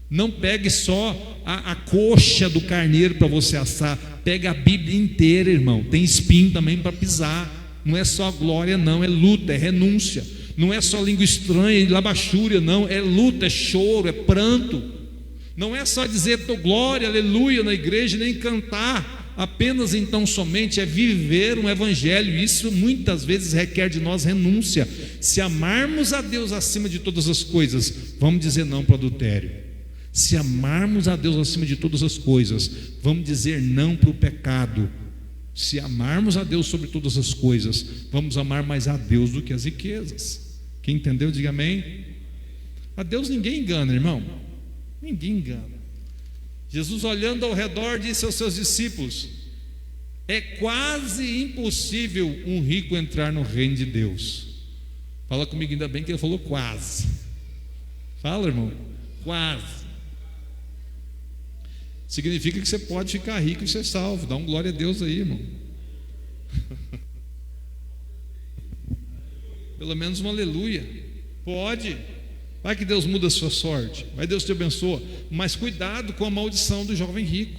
Não pegue só a coxa do carneiro para você assar. Pega a Bíblia inteira, irmão. Tem espinho também para pisar. Não é só glória, não. É luta, é renúncia. Não é só língua estranha e labachúria, não. É luta, é choro, é pranto. Não é só dizer glória, aleluia na igreja, nem cantar apenas, então somente é viver um evangelho. Isso muitas vezes requer de nós renúncia. Se amarmos a Deus acima de todas as coisas, vamos dizer não para o adultério. Se amarmos a Deus acima de todas as coisas, vamos dizer não para o pecado. Se amarmos a Deus sobre todas as coisas, vamos amar mais a Deus do que as riquezas. Quem entendeu, diga amém. A Deus ninguém engana, irmão. Ninguém engana. Jesus, olhando ao redor, disse aos seus discípulos: é quase impossível um rico entrar no reino de Deus. Fala comigo, ainda bem que ele falou quase. Fala, irmão, quase. Significa que você pode ficar rico e ser salvo. Dá um glória a Deus aí, irmão. Pelo menos um aleluia. Pode. Vai que Deus muda a sua sorte, vai Deus te abençoa. Mas cuidado com a maldição do jovem rico.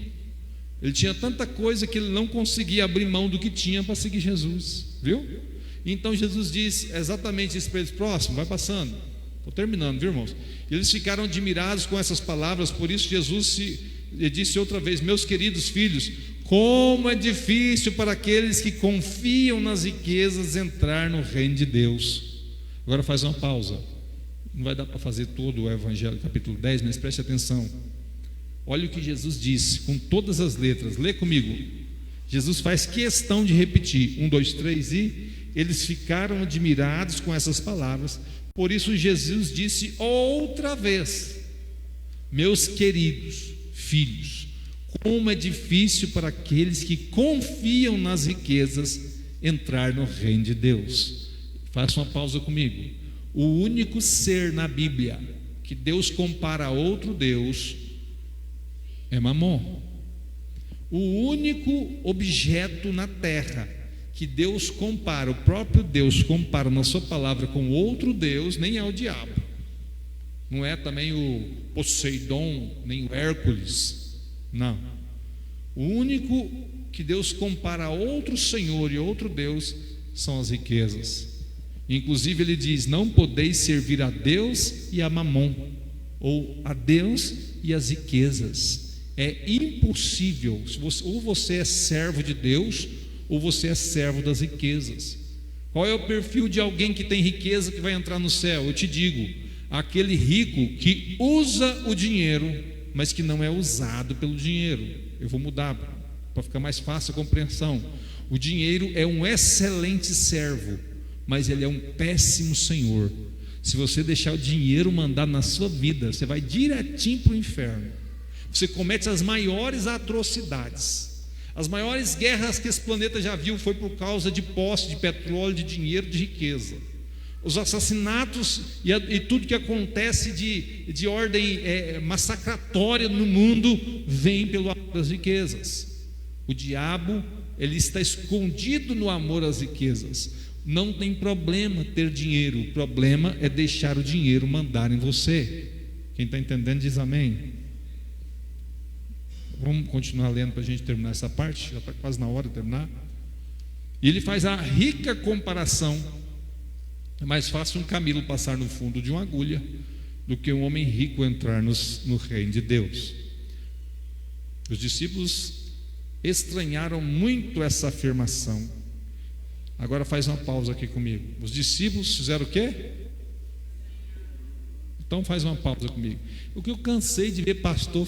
Ele tinha tanta coisa que ele não conseguia abrir mão do que tinha para seguir Jesus, viu? Então Jesus disse exatamente isso para eles: próximo, vai passando. Estou terminando, viu, irmãos? E eles ficaram admirados com essas palavras. Por isso Jesus disse outra vez: meus queridos filhos, Como é difícil para aqueles que confiam nas riquezas entrar no reino de Deus. Agora faz uma pausa. Não vai dar para fazer todo o Evangelho, capítulo 10, mas preste atenção. Olha o que Jesus disse, com todas as letras. Lê comigo. Jesus faz questão de repetir. 1, 2, 3 e... Eles ficaram admirados com essas palavras. Por isso Jesus disse outra vez: meus queridos filhos, como é difícil para aqueles que confiam nas riquezas entrar no reino de Deus. Faça uma pausa comigo. O único ser na Bíblia que Deus compara a outro Deus é Mamon. O único objeto na terra que Deus compara, o próprio Deus compara na sua palavra com outro Deus, nem é o diabo, não é também o Poseidon, nem o Hércules, não. O único que Deus compara a outro Senhor e outro Deus são as riquezas. Inclusive ele diz: não podeis servir a Deus e a Mamon, ou a Deus e as riquezas. É impossível. Ou você é servo de Deus, ou você é servo das riquezas. Qual é o perfil de alguém que tem riqueza que vai entrar no céu? Eu te digo: aquele rico que usa o dinheiro, mas que não é usado pelo dinheiro. Eu vou mudar para ficar mais fácil a compreensão. O dinheiro é um excelente servo, mas ele é um péssimo senhor. Se você deixar o dinheiro mandar na sua vida, você vai direitinho para o inferno. Você comete as maiores atrocidades. As maiores guerras que esse planeta já viu foi por causa de posse de petróleo, de dinheiro, de riqueza. Os assassinatos e tudo que acontece de ordem massacratória no mundo vem pelo amor às riquezas. O diabo, ele está escondido no amor às riquezas. Não tem problema ter dinheiro, o problema é deixar o dinheiro mandar em você. Quem está entendendo diz amém. Vamos continuar lendo para a gente terminar essa parte, já está quase na hora de terminar. E ele faz a rica comparação: é mais fácil um camelo passar no fundo de uma agulha do que um homem rico entrar no reino de Deus. Os discípulos estranharam muito essa afirmação. Agora faz uma pausa aqui comigo. Os discípulos fizeram o quê? Então faz uma pausa comigo. O que eu cansei de ver pastor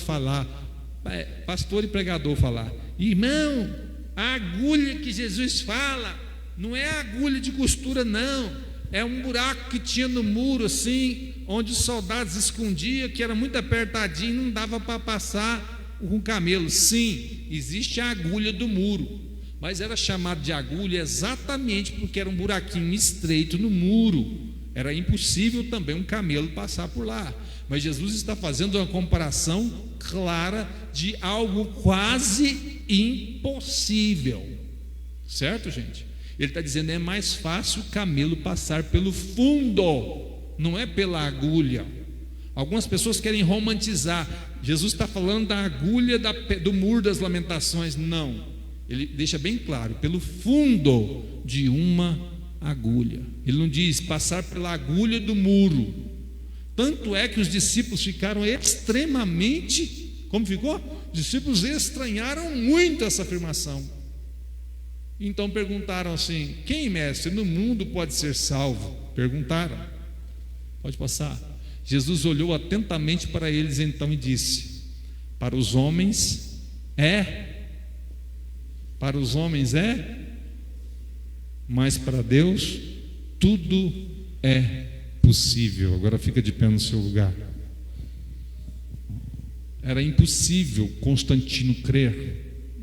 e pregador falar: irmão, a agulha que Jesus fala não é agulha de costura, não. É um buraco que tinha no muro assim, onde os soldados escondiam, que era muito apertadinho, não dava para passar com camelo. Sim, existe a agulha do muro, mas era chamado de agulha exatamente porque era um buraquinho estreito no muro. Era impossível também um camelo passar por lá. Mas Jesus está fazendo uma comparação clara de algo quase impossível. Certo, gente? Ele está dizendo: é mais fácil o camelo passar pelo fundo, não é pela agulha. Algumas pessoas querem romantizar. Jesus está falando da agulha do muro das lamentações. Não, ele deixa bem claro: pelo fundo de uma agulha. Ele não diz passar pela agulha do muro. Tanto é que os discípulos ficaram extremamente... Como ficou? Os discípulos estranharam muito essa afirmação. Então perguntaram assim: quem, mestre, no mundo pode ser salvo? Perguntaram. Pode passar. Jesus olhou atentamente para eles então e disse: para os homens mas para Deus tudo é possível. Agora fica de pé no seu lugar. Era impossível Constantino crer.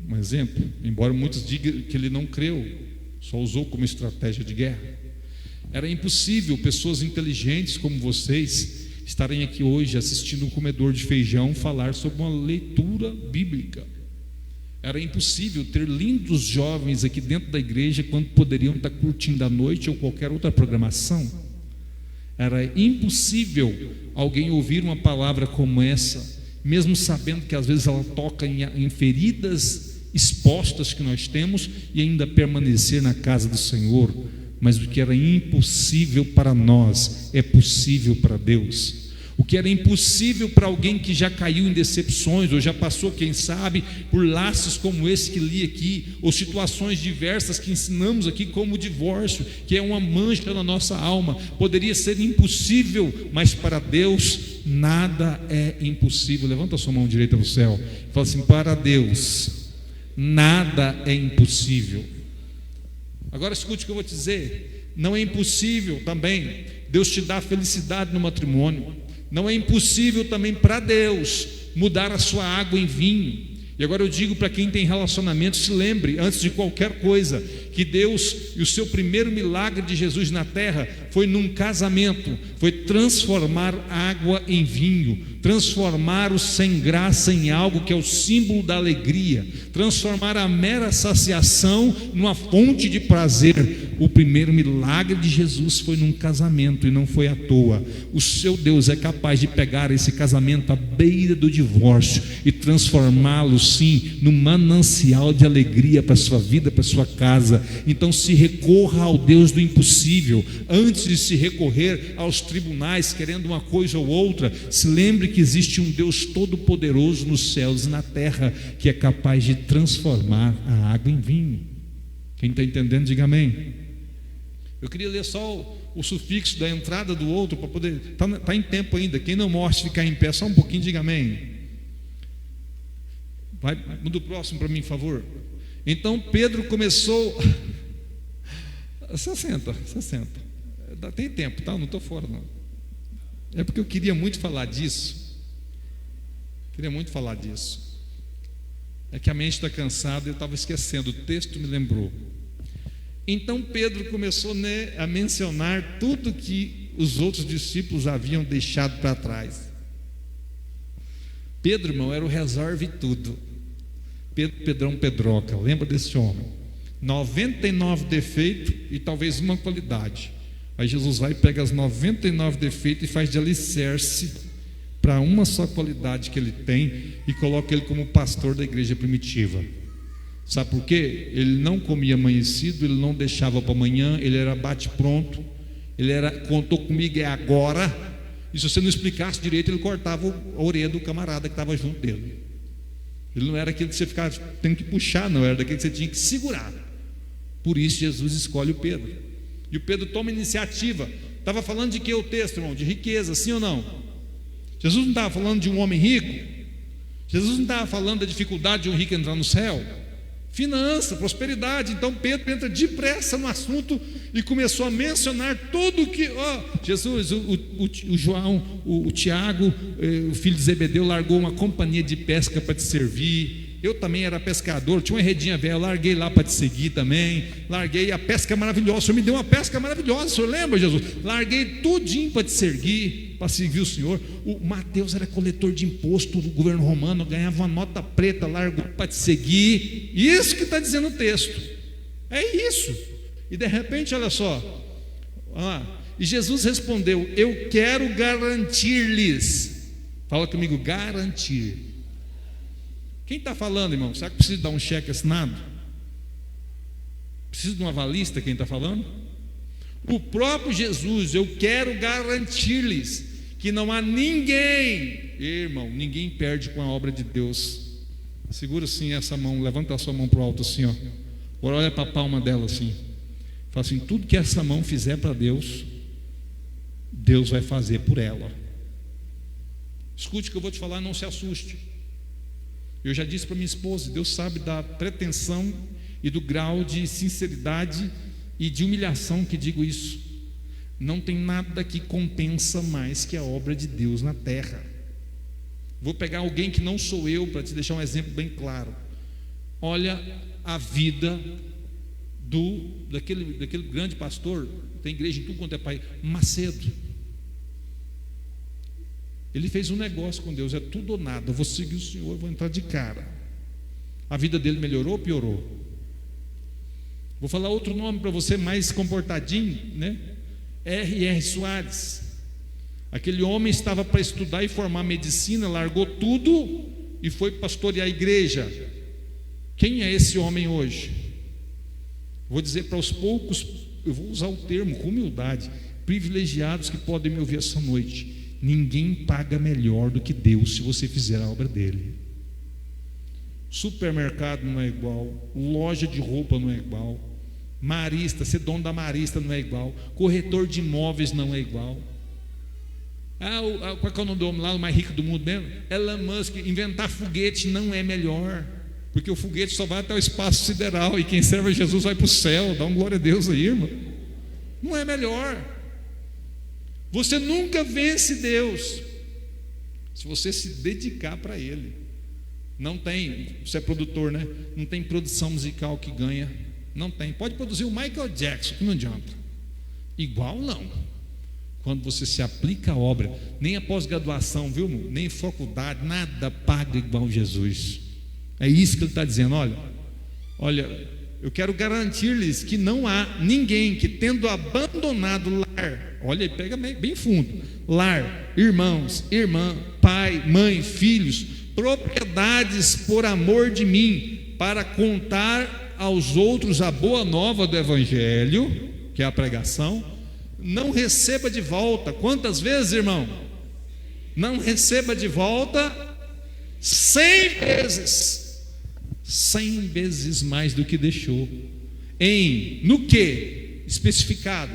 Um exemplo, embora muitos digam que ele não creu, só usou como estratégia de guerra. Era impossível pessoas inteligentes como vocês estarem aqui hoje assistindo um comedor de feijão falar sobre uma leitura bíblica. Era impossível ter lindos jovens aqui dentro da igreja quando poderiam estar curtindo a noite ou qualquer outra programação. Era impossível alguém ouvir uma palavra como essa, mesmo sabendo que às vezes ela toca em feridas expostas que nós temos, e ainda permanecer na casa do Senhor. Mas o que era impossível para nós é possível para Deus. O que era impossível para alguém que já caiu em decepções, ou já passou, quem sabe, por laços como esse que li aqui, ou situações diversas que ensinamos aqui, como o divórcio, que é uma mancha na nossa alma, poderia ser impossível, mas para Deus nada é impossível. Levanta a sua mão direita para o céu e fala assim: para Deus nada é impossível. Agora escute o que eu vou te dizer. Não é impossível também Deus te dar felicidade no matrimônio. Não é impossível também para Deus mudar a sua água em vinho. E agora eu digo para quem tem relacionamento, se lembre, antes de qualquer coisa, que Deus, e o seu primeiro milagre de Jesus na terra foi num casamento, foi transformar água em vinho, transformar o sem graça em algo que é o símbolo da alegria, transformar a mera saciação numa fonte de prazer. O primeiro milagre de Jesus foi num casamento, e não foi à toa. O seu Deus é capaz de pegar esse casamento à beira do divórcio e transformá-lo, sim, num manancial de alegria para a sua vida, para a sua casa. Então se recorra ao Deus do impossível. Antes de se recorrer aos tribunais querendo uma coisa ou outra, se lembre que existe um Deus todo-poderoso nos céus e na terra, que é capaz de transformar a água em vinho. Quem está entendendo, diga amém. Eu queria ler só o sufixo da entrada do outro, para poder, está em tempo ainda. Quem não mostra ficar em pé só um pouquinho, diga amém. Vai, muda o próximo para mim, por favor. Então Pedro começou. Você senta. Tem tempo, tá? Não estou fora, não. É porque eu queria muito falar disso. É que a mente está cansada, eu estava esquecendo. O texto me lembrou. Então Pedro começou a mencionar tudo que os outros discípulos haviam deixado para trás. Pedro, irmão, era o resolve tudo. Pedrão Pedroca, lembra desse homem? 99 defeitos e talvez uma qualidade. Aí Jesus vai e pega as 99 defeitos e faz de alicerce para uma só qualidade que ele tem e coloca ele como pastor da igreja primitiva. Sabe por quê? Ele não comia amanhecido, ele não deixava para amanhã, ele era bate-pronto, contou comigo, é agora. E se você não explicasse direito, ele cortava a orelha do camarada que estava junto dele. Ele não era aquele que você ficava tendo que puxar, não, era daquele que você tinha que segurar. Por isso Jesus escolhe o Pedro. E o Pedro toma iniciativa. Estava falando de que o texto, irmão? De riqueza, sim ou não? Jesus não estava falando de um homem rico? Jesus não estava falando da dificuldade de um rico entrar no céu? Finança, prosperidade. Então Pedro entra depressa no assunto e começou a mencionar tudo que Jesus, o João, o Tiago, o filho de Zebedeu, largou uma companhia de pesca para te servir. Eu também era pescador, tinha uma redinha velha, larguei lá para te seguir também. Larguei a pesca maravilhosa, o Senhor me deu uma pesca maravilhosa, o Senhor lembra, Jesus? Larguei tudinho para te seguir, para seguir o Senhor. O Mateus era coletor de imposto do governo romano, ganhava uma nota preta, largou para te seguir. Isso que está dizendo o texto, é isso. E de repente, olha só, e Jesus respondeu: eu quero garantir-lhes. Fala comigo, garantir. Quem está falando, irmão? Será que precisa dar um cheque assinado? Precisa de uma avalista quem está falando? O próprio Jesus: eu quero garantir-lhes que não há ninguém, irmão, ninguém perde com a obra de Deus. Segura assim essa mão, levanta a sua mão para o alto assim, agora olha para a palma dela assim. Fala assim: tudo que essa mão fizer para Deus, Deus vai fazer por ela. Escute o que eu vou te falar, não se assuste. Eu já disse para minha esposa, Deus sabe da pretensão e do grau de sinceridade e de humilhação que digo isso. Não tem nada que compensa mais que a obra de Deus na terra. Vou pegar alguém que não sou eu para te deixar um exemplo bem claro. Olha a vida daquele grande pastor, tem igreja em tudo quanto é país, Macedo. Ele fez um negócio com Deus, é tudo ou nada. Eu vou seguir o Senhor, eu vou entrar de cara. A vida dele melhorou ou piorou? Vou falar outro nome para você, mais comportadinho, né? R.R. Soares. Aquele homem estava para estudar e formar medicina, largou tudo e foi pastorear a igreja. Quem é esse homem hoje? Vou dizer para os poucos, eu vou usar o termo com humildade, privilegiados que podem me ouvir essa noite. Ninguém paga melhor do que Deus se você fizer a obra dele. Supermercado não é igual, loja de roupa não é igual, marista, ser dono da marista não é igual, corretor de imóveis não é igual. Qual é o nome do homem lá, o mais rico do mundo mesmo? Elon Musk. Inventar foguete não é melhor, porque o foguete só vai até o espaço sideral, e quem serve a Jesus vai para o céu. Dá um glória a Deus aí, irmão. Não é melhor. Você nunca vence Deus se você se dedicar para Ele. Não tem, você é produtor, né? Não tem produção musical que ganha. Não tem. Pode produzir o Michael Jackson, que não adianta. Igual não. Quando você se aplica à obra, nem a pós-graduação, viu, irmão? Nem faculdade, nada paga igual Jesus. É isso que ele está dizendo. Olha, eu quero garantir-lhes que não há ninguém que, tendo abandonado o lar, olha, pega bem fundo, lar, irmãos, irmã, pai, mãe, filhos, propriedades por amor de mim, para contar aos outros a boa nova do Evangelho, que é a pregação, não receba de volta. Quantas vezes, irmão? Não receba de volta 100 vezes, 100 vezes mais do que deixou. No que? Especificado: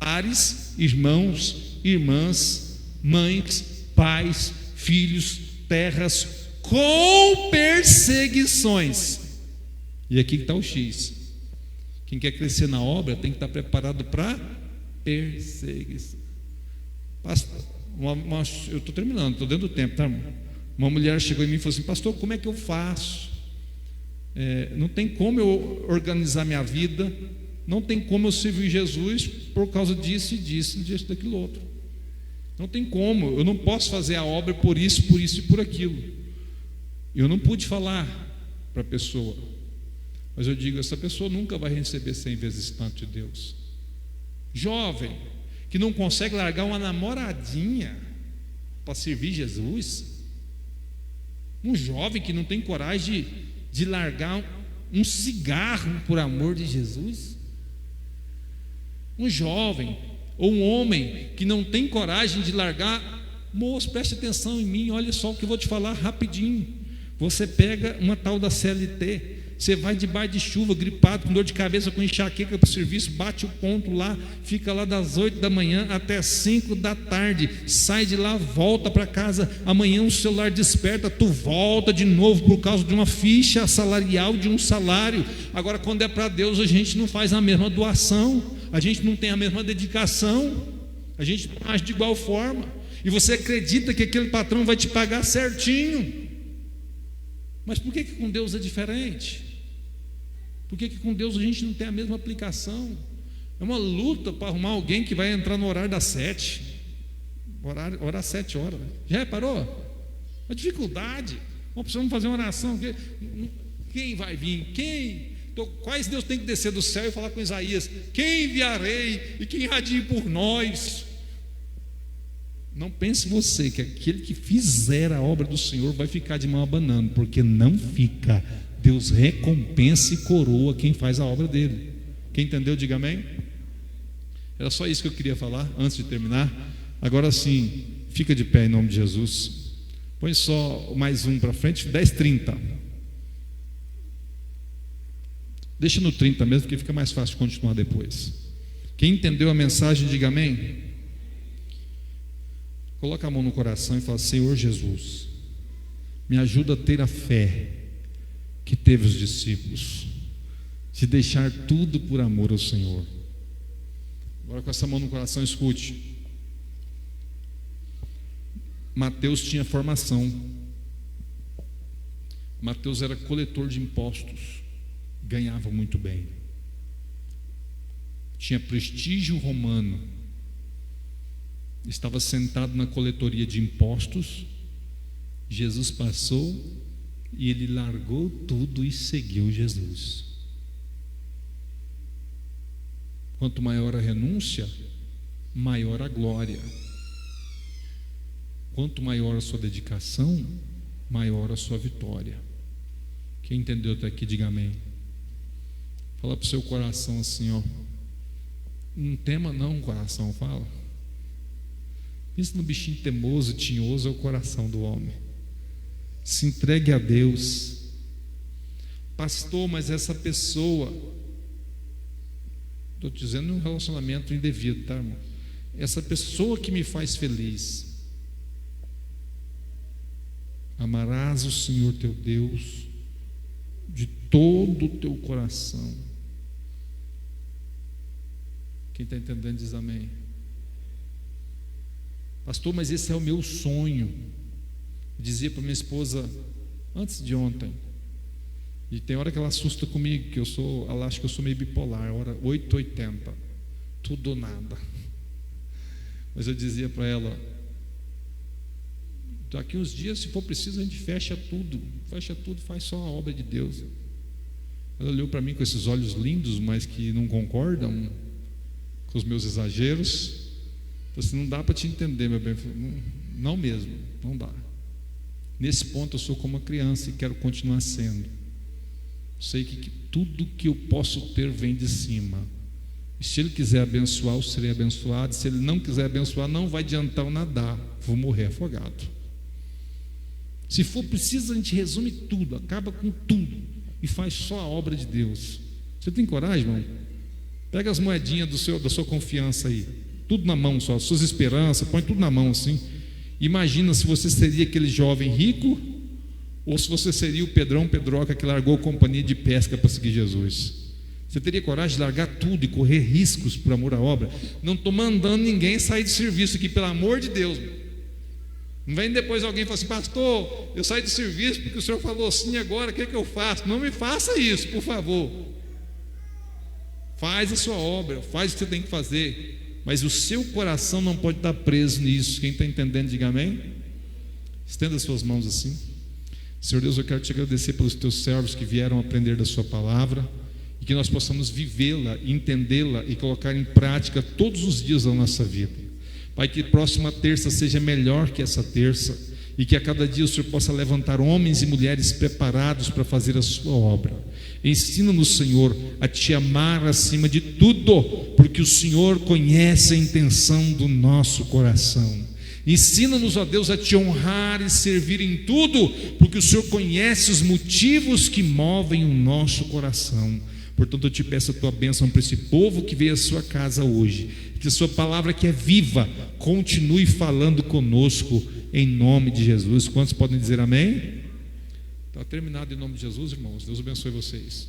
lares, irmãos, irmãs, mães, pais, filhos, terras, com perseguições. E aqui está o X. Quem quer crescer na obra tem que estar preparado para perseguição. Eu estou terminando, estou dentro do tempo, tá, irmão? Uma mulher chegou em mim e falou assim: pastor, como é que eu faço? Não tem como eu organizar minha vida, não tem como eu servir Jesus por causa disso e disso, disso, daquilo outro. Não tem como, eu não posso fazer a obra por isso e por aquilo. Eu não pude falar para a pessoa, mas eu digo: essa pessoa nunca vai receber 100 vezes tanto de Deus. Jovem que não consegue largar uma namoradinha para servir Jesus, um jovem que não tem coragem de largar um cigarro por amor de Jesus, um jovem ou um homem que não tem coragem de largar. Moço, preste atenção em mim, olha só o que eu vou te falar rapidinho. Você pega uma tal da CLT, você vai debaixo de chuva, gripado, com dor de cabeça, com enxaqueca para o serviço, bate o ponto lá, fica lá das 8 da manhã até 5 da tarde, sai de lá, volta para casa, amanhã o celular desperta, tu volta de novo por causa de uma ficha salarial, de um salário. Agora, quando é para Deus, a gente não faz a mesma doação, a gente não tem a mesma dedicação, a gente não age de igual forma, e você acredita que aquele patrão vai te pagar certinho. Mas por que com Deus é diferente? Por que com Deus a gente não tem a mesma aplicação? É uma luta para arrumar alguém que vai entrar no horário das 7, orar 7 horas. Já reparou? A dificuldade. Precisamos fazer uma oração. Quem vai vir? Quais Deus tem que descer do céu e falar com Isaías? Quem enviarei e quem há de ir por nós? Não pense você que aquele que fizer a obra do Senhor vai ficar de mão abanando, porque não fica. Deus recompensa e coroa quem faz a obra dele. Quem entendeu, diga amém. Era só isso que eu queria falar antes de terminar. Agora sim, fica de pé em nome de Jesus. Põe só mais um para frente, 10:30. Deixa no 30 mesmo, porque fica mais fácil de continuar depois. Quem entendeu a mensagem, diga amém. Coloca a mão no coração e fala: Senhor Jesus, me ajuda a ter a fé que teve os discípulos, de deixar tudo por amor ao Senhor. Agora, com essa mão no coração, escute. Mateus tinha formação. Mateus era coletor de impostos, ganhava muito bem, tinha prestígio romano, estava sentado na coletoria de impostos. Jesus passou e ele largou tudo e seguiu Jesus. Quanto maior a renúncia, maior a glória. Quanto maior a sua dedicação, maior a sua vitória. Quem entendeu até aqui, diga amém. Fala para o seu coração assim, ó. Não tema não, coração, fala. Pensa no bichinho teimoso, tinhoso, é o coração do homem. Se entregue a Deus. Pastor, mas essa pessoa, estou dizendo um relacionamento indevido, tá, irmão? Essa pessoa que me faz feliz, amarás o Senhor teu Deus de todo o teu coração. Quem está entendendo diz amém. Pastor, mas esse é o meu sonho. Eu dizia para minha esposa antes de ontem, e tem hora que ela assusta comigo, que ela acha que eu sou meio bipolar, hora 880, tudo ou nada. Mas eu dizia para ela, daqui uns dias, se for preciso, a gente fecha tudo, faz só a obra de Deus. Ela olhou para mim com esses olhos lindos, mas que não concordam com os meus exageros. Falei assim, não dá para te entender, meu bem. Não mesmo, não dá. Nesse ponto eu sou como uma criança e quero continuar sendo. Sei que tudo que eu posso ter vem de cima. E se Ele quiser abençoar, eu serei abençoado. Se Ele não quiser abençoar, não vai adiantar eu nadar, vou morrer afogado. Se for preciso, a gente resume tudo, acaba com tudo e faz só a obra de Deus. Você tem coragem, irmão? Pega as moedinhas da sua confiança aí, tudo na mão só, suas esperanças, põe tudo na mão assim. Imagina se você seria aquele jovem rico, ou se você seria o Pedrão Pedroca que largou a companhia de pesca para seguir Jesus. Você teria coragem de largar tudo e correr riscos por amor à obra? Não estou mandando ninguém sair de serviço aqui, pelo amor de Deus. Não vem depois alguém e fala assim, pastor, eu saí de serviço porque o senhor falou assim agora, o que é que eu faço? Não me faça isso, por favor. Faz a sua obra, faz o que você tem que fazer, mas o seu coração não pode estar preso nisso. Quem está entendendo, diga amém. Estenda as suas mãos assim. Senhor Deus, eu quero te agradecer pelos teus servos que vieram aprender da sua palavra e que nós possamos vivê-la, entendê-la e colocar em prática todos os dias da nossa vida. Pai, que a próxima terça seja melhor que essa terça e que a cada dia o Senhor possa levantar homens e mulheres preparados para fazer a sua obra. Ensina-nos, Senhor, a te amar acima de tudo, porque o Senhor conhece a intenção do nosso coração. Ensina-nos, ó Deus, a te honrar e servir em tudo, porque o Senhor conhece os motivos que movem o nosso coração. Portanto, eu te peço a tua bênção para esse povo que veio à sua casa hoje, que a sua palavra, que é viva, continue falando conosco, em nome de Jesus. Quantos podem dizer amém? Está terminado em nome de Jesus, irmãos. Deus abençoe vocês.